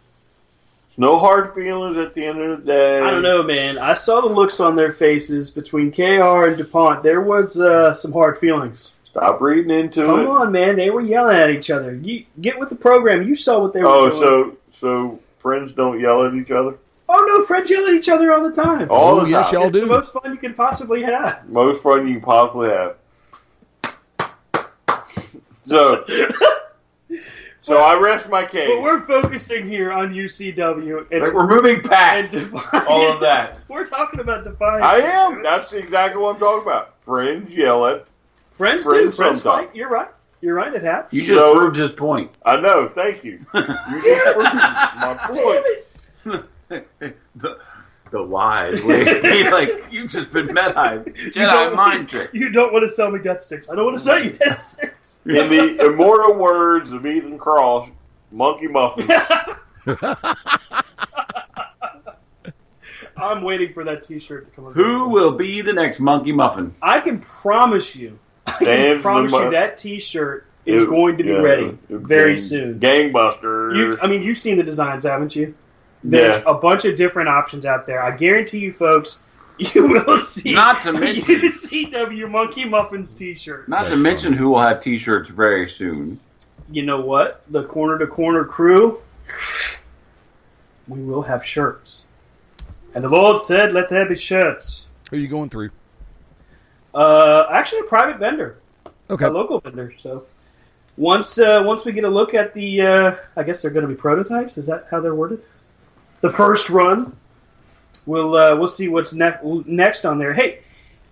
No hard feelings at the end of the day. I don't know, man. I saw the looks on their faces between KR and DuPont. There was some hard feelings. Stop reading into it. Come on, man. They were yelling at each other. You get with the program. You saw what they were doing. So friends don't yell at each other? Oh, no. Friends yell at each other all the time. All the time. Yes, y'all do. It's the most fun you can possibly have. Most fun you can possibly have. So I rest my case. But we're focusing here on UCW. And, we're moving past all of that. We're talking about Defiance. I am. That's exactly what I'm talking about. Friends yell at Friends do. Friends fight. You're right. You're right. It happens. You just proved his point. I know. Thank you. You just proved my point. The lies. Like, you've just been Jedi mind trick. You don't want to sell me death sticks. I don't want to sell you death sticks. In the immortal words of Ethan Cross, Monkey Muffin. I'm waiting for that T-shirt to come out. Who will be the next Monkey Muffin? I can promise you. That T-shirt is going to be ready very soon. Gangbusters. You've seen the designs, haven't you? There's a bunch of different options out there. I guarantee you, folks, you will see. Not to mention UCW Monkey Muffins T-shirt. Not to mention who will have T-shirts very soon. You know what? The Corner to Corner crew. We will have shirts. And the Lord said, "Let there be shirts." Who are you going through? Actually, a private vendor. Okay. A local vendor. So once we get a look at the, I guess they're going to be prototypes. Is that how they're worded? The first run. We'll see what's next on there. Hey,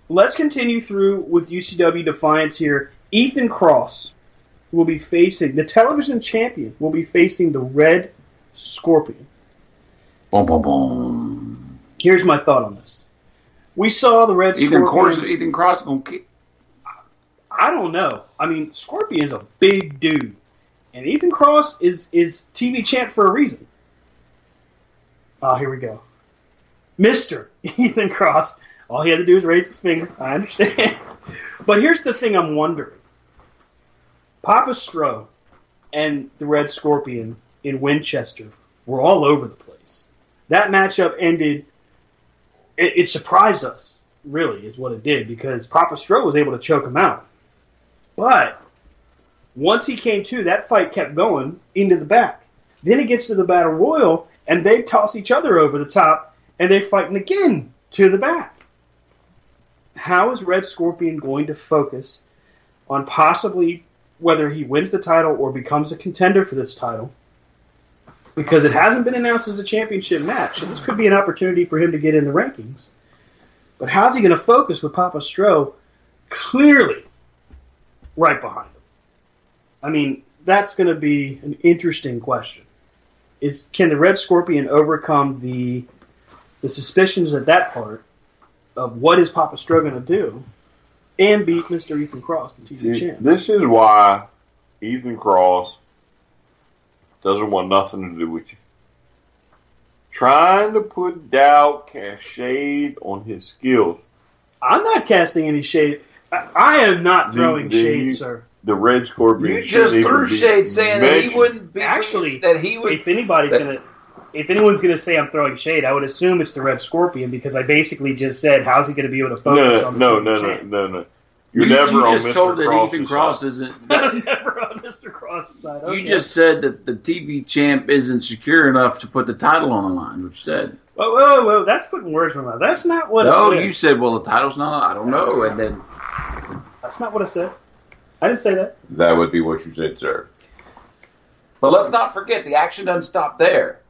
let's continue through with UCW Defiance here. Ethan Cross will be facing, the television champion will be facing the Red Scorpion. Boom, boom, boom. Here's my thought on this. We saw the Red Scorpion. Ethan Cross going to kick. I don't know. I mean, Scorpion's a big dude. And Ethan Cross is TV champ for a reason. Oh, here we go. Mr. Ethan Cross. All he had to do was raise his finger. I understand. But here's the thing I'm wondering. Papa Stro and the Red Scorpion in Winchester were all over the place. That matchup ended. It surprised us, really, is what it did, because Papa Stro was able to choke him out. But once he came to, that fight kept going into the back. Then it gets to the Battle Royal, and they toss each other over the top, and they're fighting again to the back. How is Red Scorpion going to focus on possibly whether he wins the title or becomes a contender for this title? Because it hasn't been announced as a championship match, so this could be an opportunity for him to get in the rankings. But how's he going to focus with Papa Stro clearly right behind him? I mean, that's going to be an interesting question. Can the Red Scorpion overcome the suspicions at that part of what is Papa Stro going to do and beat Mr. Ethan Cross, the TV champ? This is why Ethan Cross doesn't want nothing to do with you. Trying to put doubt, cast shade on his skills. I'm not casting any shade. I am not throwing shade, sir. The Red Scorpion. You just threw shade saying that he wouldn't be. Actually, that he would. If anyone's gonna say I'm throwing shade, I would assume it's the Red Scorpion, because I basically just said, how's he going to be able to focus on the champ? No. You're never on Mr. told that Cross's Ethan Cross side. isn't. I'm never on Mr. Cross's side. Okay. You just said that the TV champ isn't secure enough to put the title on the line, which you said. Whoa, that's putting words in my mouth. That's not what I said. No, you said, well, the title's not, I don't know, and then. That's not what I said. I didn't say that. That would be what you said, sir. But let's not forget, the action doesn't stop there.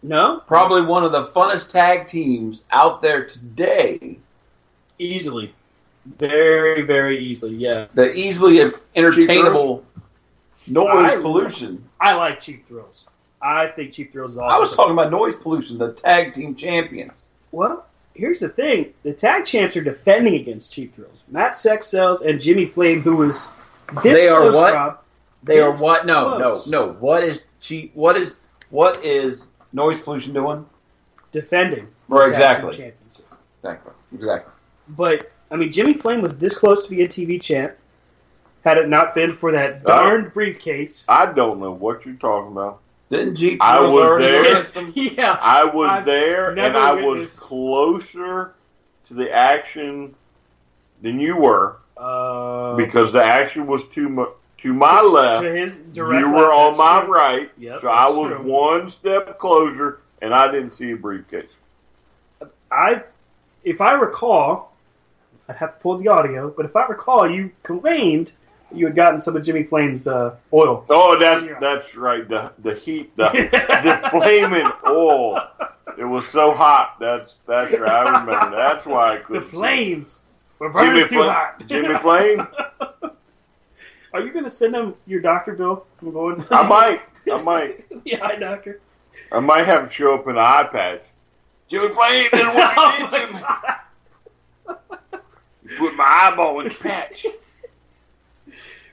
No? Probably one of the funnest tag teams out there today. Easily. Very, very easily, yeah. The easily entertainable noise pollution. I like Cheap Thrills. I think Cheap Thrills is awesome. I was talking about noise pollution, the tag team champions. Well, here's the thing. The tag champs are defending against Cheap Thrills. Matt Sexcells and Jimmy Flame, who was this They are close, what? Rob, They are what? close. No. What is noise pollution doing? Defending. Right, the tag team exactly. championship. Exactly. But, I mean, Jimmy Flame was this close to being TV champ. Had it not been for that darned briefcase. I don't know what you're talking about. Didn't Jeep I was already there. go against them? Yeah. I was I've there, and never I witnessed- was closer to the action than you were, because the action was to my left. To his direct You were left, on that's my true. right, Yep, so I that's was true. one step closer, and I didn't see a briefcase. If I recall, I'd have to pull the audio, but if I recall, you claimed you had gotten some of Jimmy Flame's oil. Oh, that's right. The heat, the flaming oil. It was so hot. That's right. I remember. That's why I couldn't. The flames were burning too hot. Jimmy Flame. Are you going to send him your doctor bill? I'm going. I might. The eye doctor. I might have it show up in an eye patch. Jimmy Flame did what you did to me. You put my eyeball in the patch.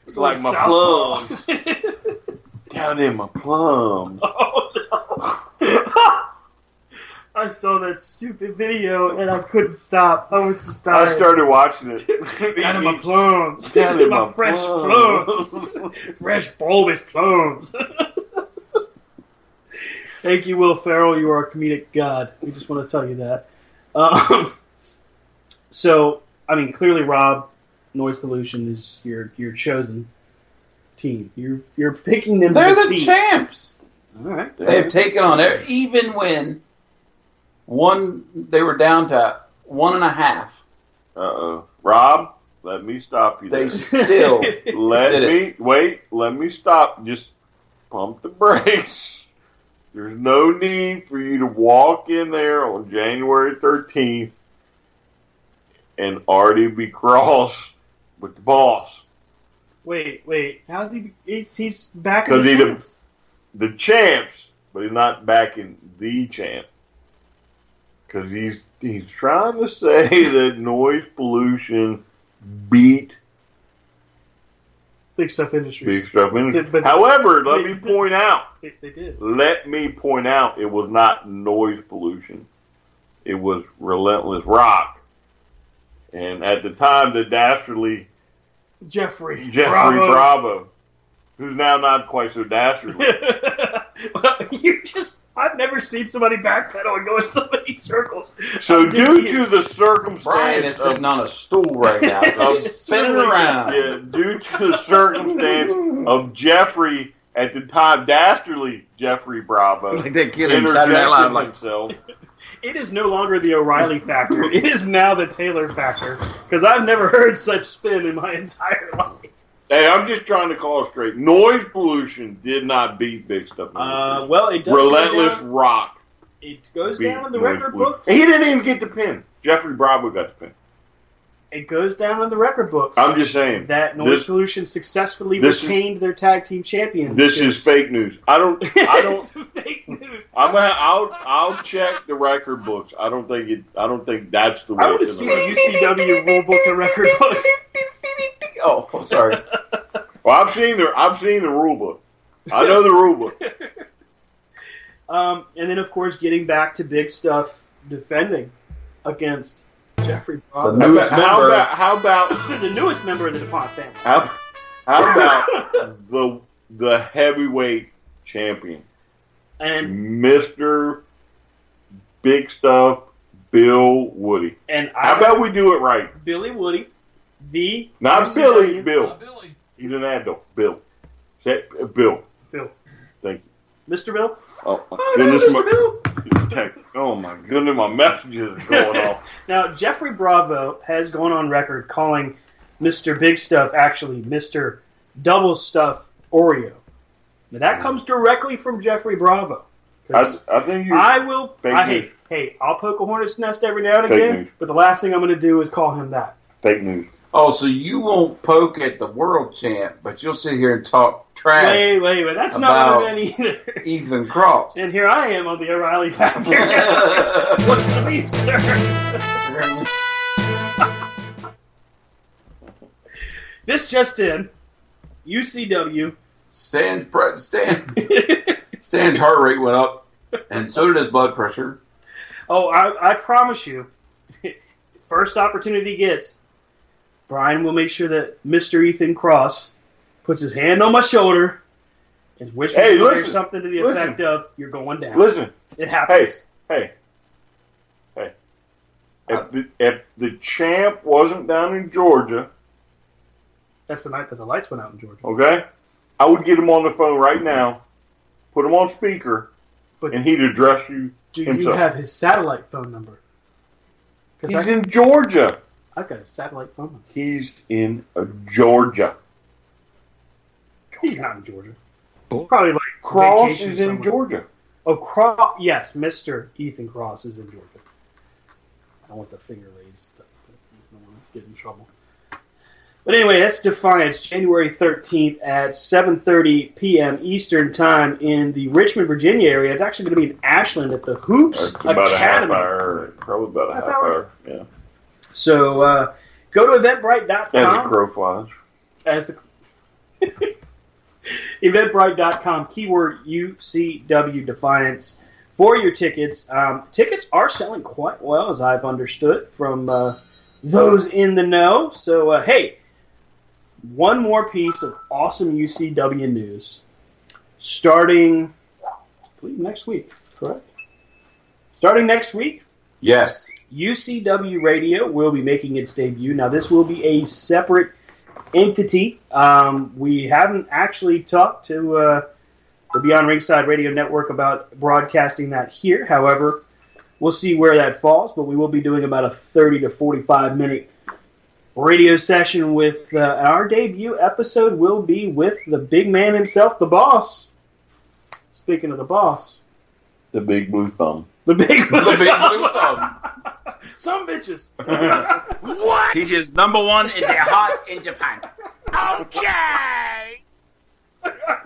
It's like my plums. Down in my plums. Oh, no. I saw that stupid video and I couldn't stop. I was just dying. I started watching it. Down in my plums. Down in my fresh plums. plums. Fresh bulbous plums. Thank you, Will Ferrell. You are a comedic god. We just want to tell you that. So, I mean, clearly, Rob, Noise Pollution is your chosen team. You're picking them. They're to the defeat. champs. All right. They've taken on there, even when they were down to 1.5. Rob, let me stop you They there. still Let me stop. Just pump the brakes. There's no need for you to walk in there on January 13th and already be cross with the boss. Wait. How's he? He's back Because in he's the champs, but he's not backing the champ. Because he's trying to say that noise pollution beat Big Stuff Industries. Big Stuff Industries. But- However, let me point out. They did. Let me point out, it was not noise pollution. It was Relentless Rock. And at the time, the dastardly Jeffrey Bravo, who's now not quite so dastardly. I've never seen somebody backpedal and go in so many circles. So due to the circumstance Brian is sitting on a stool right now, just spinning around. Yeah, due to the circumstance of Jeffrey, at the time, dastardly Jeffrey Bravo, Like that kid in Saturday Night Live, like, himself. It is no longer the O'Reilly factor. It is now the Taylor factor. Because I've never heard such spin in my entire life. Hey, I'm just trying to call it straight. Noise pollution did not beat Big Stuff. Well, it does. Relentless Rock. It goes beat down in the Noise record Pollution. books. He didn't even get the pin. Jeffrey Bravo got the pin. It goes down in the record books. I'm just saying that Noise Pollution successfully retained their tag team champions. This is fake news. I don't. It's fake news. I'll check the record books. I don't think that's the way. I want to see the UCW rule book and record book. Oh, sorry. Well, I've seen the rule book. I know the rule book. And then, of course, getting back to Big Stuff defending against Jeffrey Bravo. The newest member. How about the newest member of the DuPont family? How about the heavyweight champion And Mr. Big Stuff Bill Woody? And how about we do it right? Billy Woody, not UCW, Billy, Bill. He's an adult. Bill. Bill. Thank you. Mr. Bill? Oh, my goodness. Oh, my goodness. My messages are going off. Now, Jeffrey Bravo has gone on record calling Mr. Big Stuff actually Mr. Double Stuff Oreo. Now, that comes directly from Jeffrey Bravo. I think you. I'll poke a hornet's nest every now and again, but the last thing I'm going to do is call him that. Fake news. Oh, so you won't poke at the world champ, but you'll sit here and talk trash. Wait. That's not what I meant either. Ethan Cross. And here I am on the O'Reilly Factor. What's the beef, sir? This just in. UCW. Stan's heart rate went up, and so did his blood pressure. Oh, I promise you, first opportunity he gets, Brian will make sure that Mr. Ethan Cross puts his hand on my shoulder and whispers something to the effect of, "You're going down." Listen. It happens. Hey. If the champ wasn't down in Georgia... That's the night that the lights went out in Georgia. Okay? I would get him on the phone right now, put him on speaker, and he'd address you himself. Do you have his satellite phone number? He's in Georgia. I've got a satellite phone number. He's in Georgia. He's not in Georgia. Probably like Cross is in Georgia. Oh, Cross. Yes, Mr. Ethan Cross is in Georgia. I don't want the finger lays stuff. I don't want to get in trouble. But anyway, that's Defiance, January 13th at 7:30 p.m. Eastern Time in the Richmond, Virginia area. It's actually going to be in Ashland at the Hoops About Academy. a half hour. Probably about a half hour. Yeah. So go to eventbrite.com. As the crow flies. Eventbrite.com, keyword UCW Defiance for your tickets. Tickets are selling quite well, as I've understood from those in the know. So, hey, one more piece of awesome UCW news. Starting, I believe, next week, correct? Starting next week? Yes. UCW Radio will be making its debut. Now, this will be a separate entity. We haven't actually talked to the Beyond Ringside Radio Network about broadcasting that here. However, we'll see where that falls, but we will be doing about a 30 to 45 minute radio session with our debut episode will be with the big man himself, the boss. Speaking of the boss. The big blue thumb. The big blue thumb. Some bitches. What? He is number one in their hearts in Japan. Oh, Okay.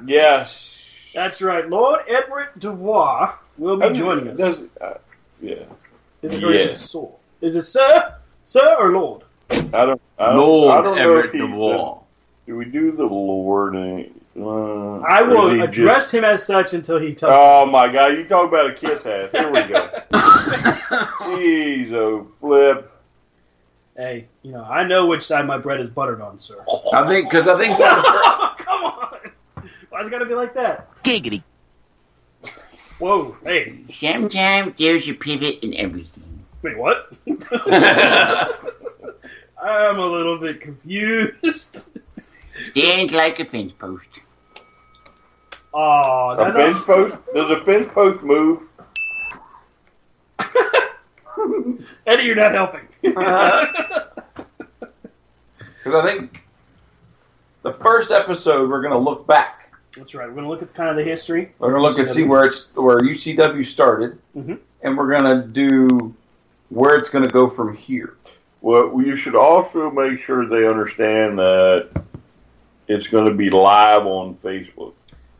Yes. That's right. Lord Edward Dubois will be joining us. Yeah. Is it Sir? Is it Sir or Lord? I don't Lord know Everett if he DeWall. do we do the Lord? I will address him as such until he tells Oh my God! You talk about a kiss ass. Here we go. Jeez, oh flip. Hey, I know which side my bread is buttered on, sir. I think that Come on. Why's it got to be like that? Giggity. Whoa, hey. Sometimes there's a pivot in everything. Wait, what? I'm a little bit confused. Stands like a fence post. Oh, A fence post? Does a fence post move? Eddie, you're not helping. Because I think the first episode we're going to look back. That's right. We're going to look at kind of the history. We're going to look and see where UCW started, and we're going to do where it's going to go from here. Well, you should also make sure they understand that it's going to be live on Facebook.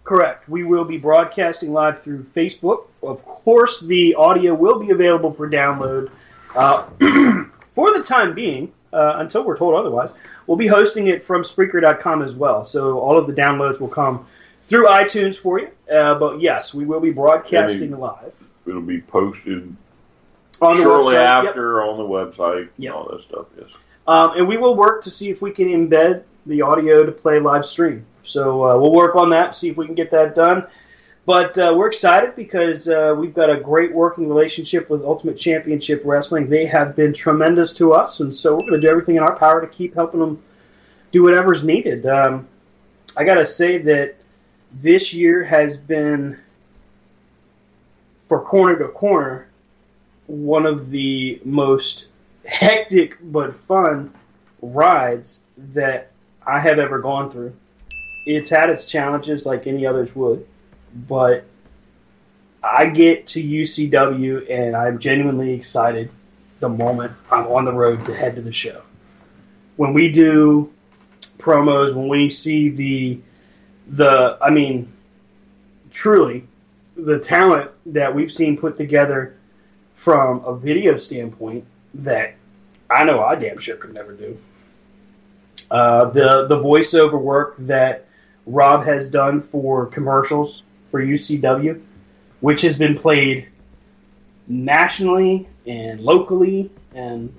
Correct. We will be broadcasting live through Facebook. Of course, the audio will be available for download for the time being, until we're told otherwise. We'll be hosting it from Spreaker.com as well, so all of the downloads will come through iTunes for you. But yes, we will be broadcasting live. It'll be posted on the shortly website. after on the website and all that stuff, yes. And we will work to see if we can embed the audio to play live stream. So we'll work on that, see if we can get that done. But we're excited because we've got a great working relationship with Ultimate Championship Wrestling. They have been tremendous to us, and so we're going to do everything in our power to keep helping them do whatever's needed. I got to say that this year has been, for Corner to Corner, one of the most hectic but fun rides that I have ever gone through. It's had its challenges like any others would, but I get to UCW and I'm genuinely excited the moment I'm on the road to head to the show. When we do promos, when we see truly, the talent that we've seen put together from a video standpoint that I know I damn sure could never do. The voiceover work that Rob has done for commercials for UCW, which has been played nationally and locally, and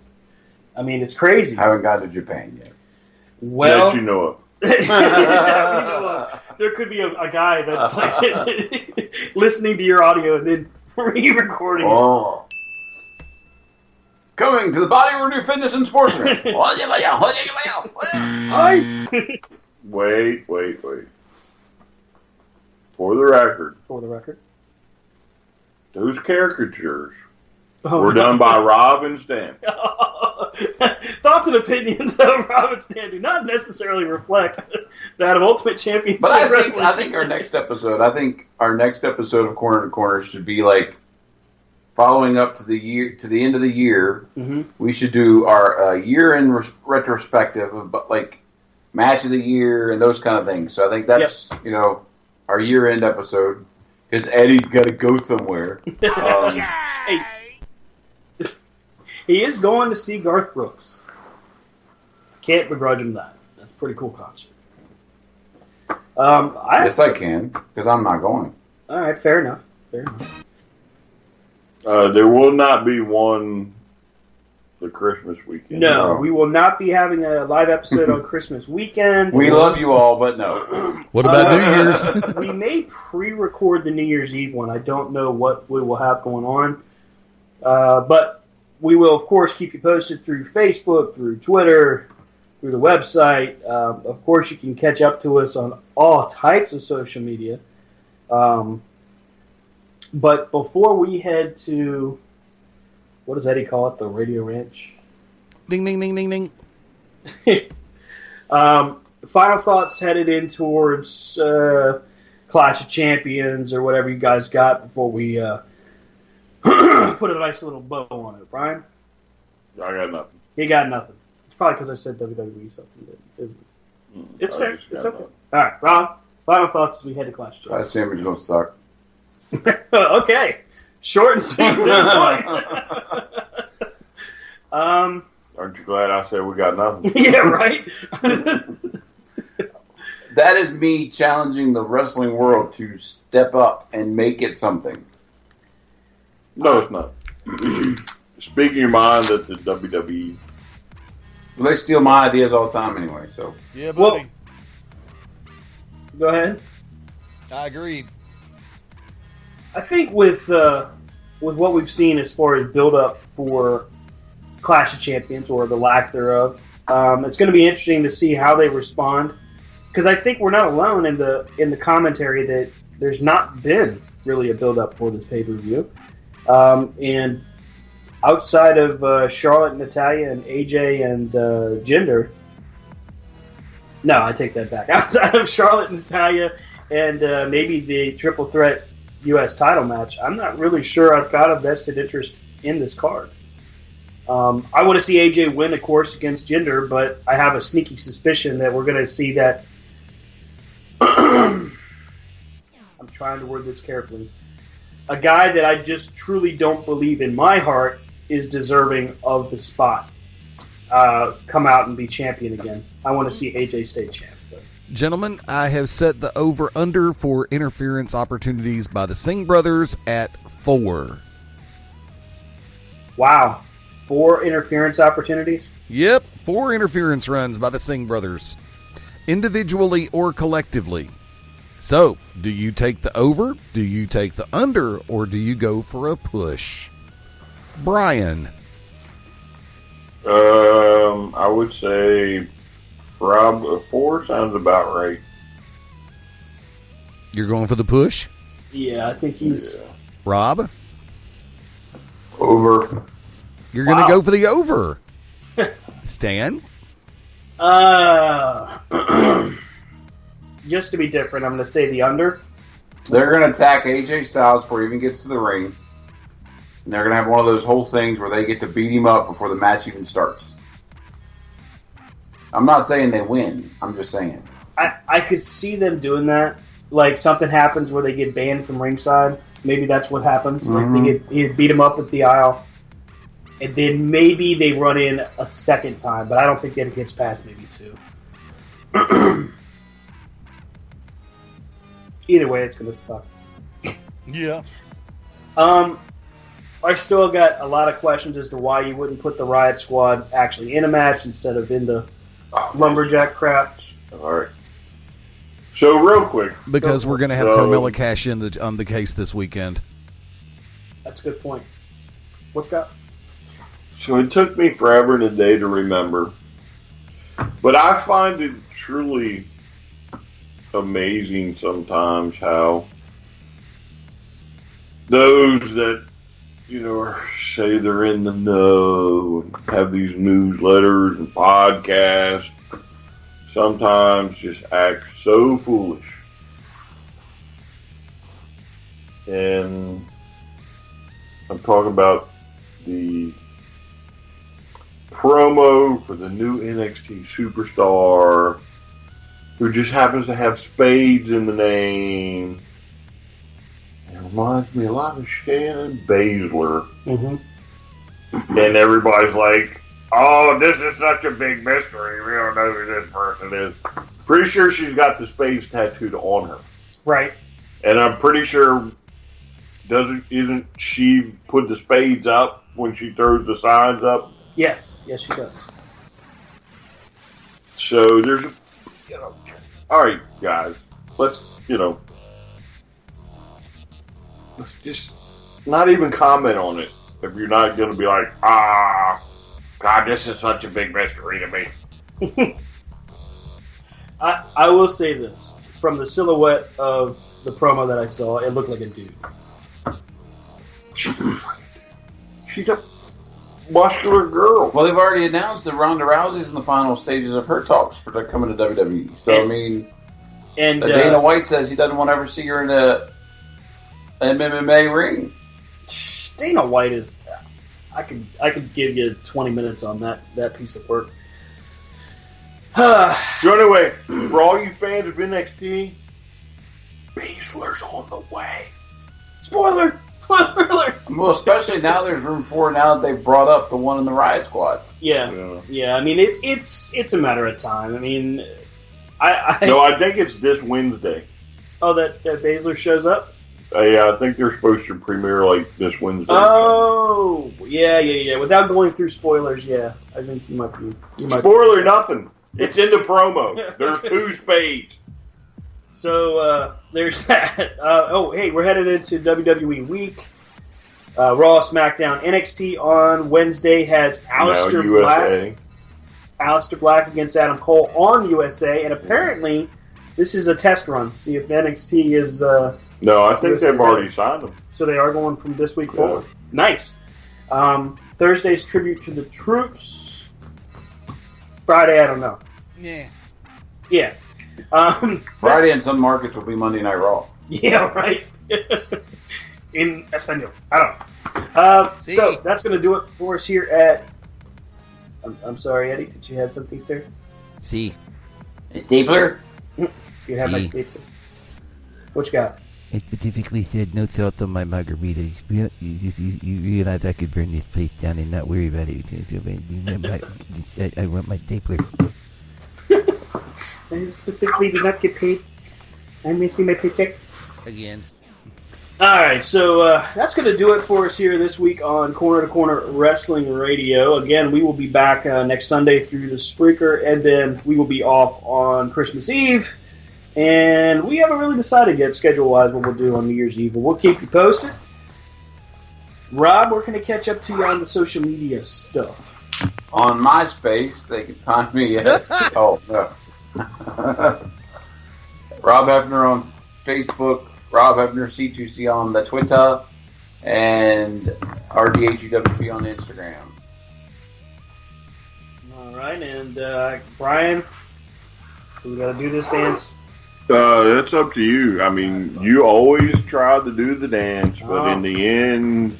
it's crazy. I haven't got to Japan yet. Well, that you know of. There could be a guy that's like listening to your audio and then re-recording it. Coming to the Body Renew Fitness and Sports Room. Wait. For the record. Those caricatures were done by Rob and Stan. Thoughts and opinions of Rob and Stan do not necessarily reflect that of Ultimate Championship Wrestling. I think our next episode of Corner to Corner should be like following up to the end of the year. Mm-hmm. We should do our year-end retrospective of like match of the year and those kind of things. So I think that's our year-end episode because Eddie's got to go somewhere. Hey, he is going to see Garth Brooks. Can't begrudge him that. That's a pretty cool concert. Yes, I can because I'm not going. All right, fair enough. There will not be one the Christmas weekend. No, we will not be having a live episode on Christmas weekend. We love you all, but no. What about New Year's? We may pre-record the New Year's Eve one. I don't know what we will have going on. But we will, of course, keep you posted through Facebook, through Twitter, through the website. Of course, you can catch up to us on all types of social media. But before we head to, what does Eddie call it, the Radio Ranch? Ding, ding, ding, ding, ding. Final thoughts headed in towards Clash of Champions or whatever you guys got before we put a nice little bow on it. Brian? I got nothing. He got nothing. It's probably because I said WWE something. It's fair. It's okay. All right, Rob. Final thoughts as we head to Clash. That sandwich gonna suck. Okay, short and sweet. To the point. Aren't you glad I said we got nothing? Yeah, right. That is me challenging the wrestling world to step up and make it something. No, it's not. Speak your mind at the WWE. Well, they steal my ideas all the time anyway. So Yeah, buddy. Go ahead. I agreed. I think with what we've seen as far as build up for Clash of Champions or the lack thereof, it's going to be interesting to see how they respond. Because I think we're not alone in the commentary that there's not been really a build up for this pay per view, and outside of Charlotte and Natalya and AJ and Jinder. No, I take that back. Outside of Charlotte and Natalya and maybe the triple threat U.S. title match, I'm not really sure I've got a vested interest in this card. I want to see AJ win, of course, against Jinder, but I have a sneaky suspicion that we're going to see that. I'm trying to word this carefully. A guy that I just truly don't believe in my heart is deserving of the spot. Come out and be champion again. I want to see AJ stay champ. Gentlemen, I have set the over-under for interference opportunities by the Singh brothers at 4. Wow. 4 interference opportunities? Yep, 4 interference runs by the Singh brothers, individually or collectively. So, do you take the over, do you take the under, or do you go for a push? Brian. I would say, Rob, 4 sounds about right. You're going for the push? Yeah, I think he's... Yeah. Rob? Over. You're going to go for the over. Stan? Just to be different, I'm going to say the under. they're going to attack AJ Styles before he even gets to the ring. And they're going to have one of those whole things where they get to beat him up before the match even starts. I'm not saying they win. I'm just saying. I could see them doing that. Like, something happens where they get banned from ringside. Maybe that's what happens. Mm-hmm. Like, they beat him up at the aisle. And then maybe they run in a second time. But I don't think that it gets past maybe 2. Either way, it's going to suck. Yeah. I still got a lot of questions as to why you wouldn't put the Riot Squad actually in a match instead of in the lumberjack crap. All right. So real quick, Because we're going to have Carmella cash in on the case this weekend. That's a good point. What's that? So it took me forever and a day to remember, but I find it truly amazing sometimes how those that, you know, say they're in the know and have these newsletters and podcasts sometimes just act so foolish. And I'm talking about the promo for the new NXT superstar who just happens to have spades in the name. It reminds me a lot of Shannon Baszler. Mm-hmm. And everybody's like, oh, this is such a big mystery. We don't know who this person is. Pretty sure she's got the spades tattooed on her. Right. And I'm pretty sure isn't she put the spades up when she throws the signs up? Yes. Yes, she does. So there's, all right, guys, let's just not even comment on it if you're not going to be like, God, this is such a big mystery to me. I will say this. From the silhouette of the promo that I saw, it looked like a dude. She's a muscular girl. Well, they've already announced that Ronda Rousey's in the final stages of her talks for coming to WWE. So, and Dana White says he doesn't want to ever see her in an MMA ring. Dana White is... I could give you 20 minutes on that piece of work. So anyway, for all you fans of NXT, Baszler's on the way. Spoiler! Spoiler alert! Well, especially now there's room for it now that they've brought up the one in the Riot Squad. Yeah. I mean, it's a matter of time. I mean, I think it's this Wednesday. Oh, that Baszler shows up? Yeah, I think they're supposed to premiere like this Wednesday. Oh, yeah. Without going through spoilers, yeah, I think you might be. Spoiler nothing. It's in the promo. There's 2 spades. So there's that. Hey, we're headed into WWE week. Raw, SmackDown, NXT on Wednesday has Aleister Black. Aleister Black against Adam Cole on USA, and apparently this is a test run. See if NXT is. No, I think they've already signed them. So they are going from this week forward. Nice. Thursday's Tribute to the Troops. Friday, I don't know. Yeah. Friday in some markets will be Monday Night Raw. Yeah, right. In Espanol. I don't know. So that's going to do it for us here at... I'm sorry, Eddie. Did you have something, sir? See. A stapler? You have my stapler. What you got? It specifically said no salt on my margarita. If you realize I could burn this place down and not worry about it. I want my stapler. I specifically did not get paid. I'm missing my paycheck. Again. Alright, so that's going to do it for us here this week on Corner to Corner Wrestling Radio. Again, we will be back next Sunday through the Spreaker, and then we will be off on Christmas Eve. And we haven't really decided yet, schedule-wise, what we'll do on New Year's Eve, but we'll keep you posted. Rob, where can I catch up to you on the social media stuff? On MySpace, they can find me at... oh, no. Rob Hefner on Facebook, Rob Hefner C2C on the Twitter, and RDHUWP on Instagram. All right, and Brian, we got to do this dance. It's up to you. I mean, you always try to do the dance, but in the end,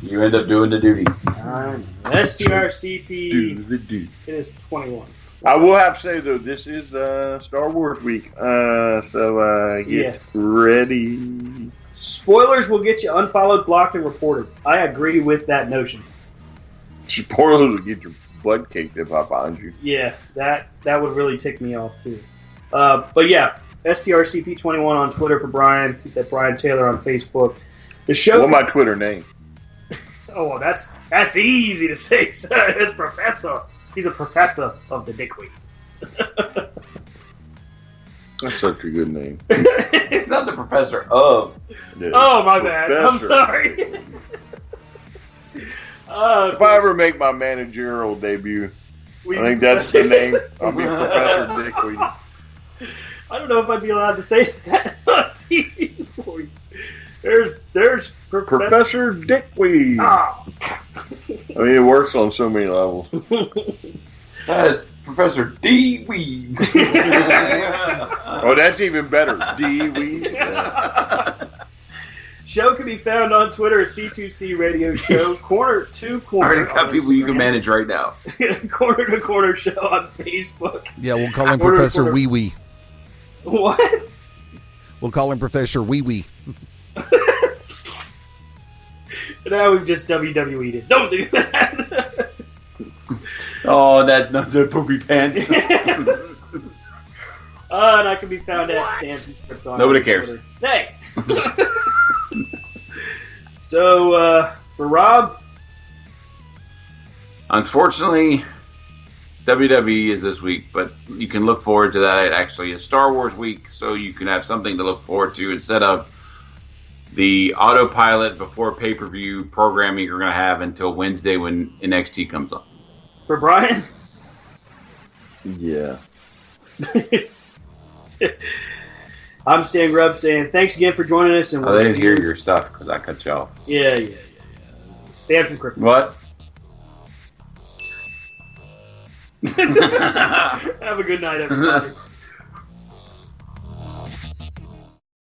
you end up doing the duty. STRCP. Do the duty. It is 21. I will have to say though, this is Star Wars week, so get ready. Spoilers will get you unfollowed, blocked, and reported. I agree with that notion. Spoilers will get your butt kicked if I find you. Yeah, that would really tick me off too. But yeah, STRCP21 on Twitter for Brian. Keep that Brian Taylor on Facebook. The show. What's my Twitter name? Oh, well, that's easy to say, sir. It's Professor. He's a professor of the dickweed. That's such a good name. It's not the professor of. Yeah, oh, my bad. I'm sorry. If I ever make my managerial debut, I think that's the name. I'll be Professor Dickweed. I don't know if I'd be allowed to say that on TV for you. There's Professor Dickweed. Oh. I mean, it works on so many levels. That's Professor D. Weed. Oh, that's even better. D. Weed. Yeah. Show can be found on Twitter at C2C Radio Show. Corner to Corner. I already got people you can manage right now. Corner to Corner Show on Facebook. Yeah, we'll call him Professor Wee Wee. What? We'll call him Professor Wee Wee. Now we've just WWE'd it. Don't do that. Oh, that's not the poopy pants. And I can be found at Stanton Script on Nobody cares. Twitter. Hey. So, for Rob? Unfortunately, WWE is this week, but you can look forward to that. It actually is Star Wars week, so you can have something to look forward to instead of the autopilot before pay-per-view programming you're going to have until Wednesday when NXT comes on. For Brian? Yeah. I'm Stan Grubb saying thanks again for joining us. And I didn't hear your stuff because I cut you off. Yeah. Stan from Crypto. What? Have a good night, everybody.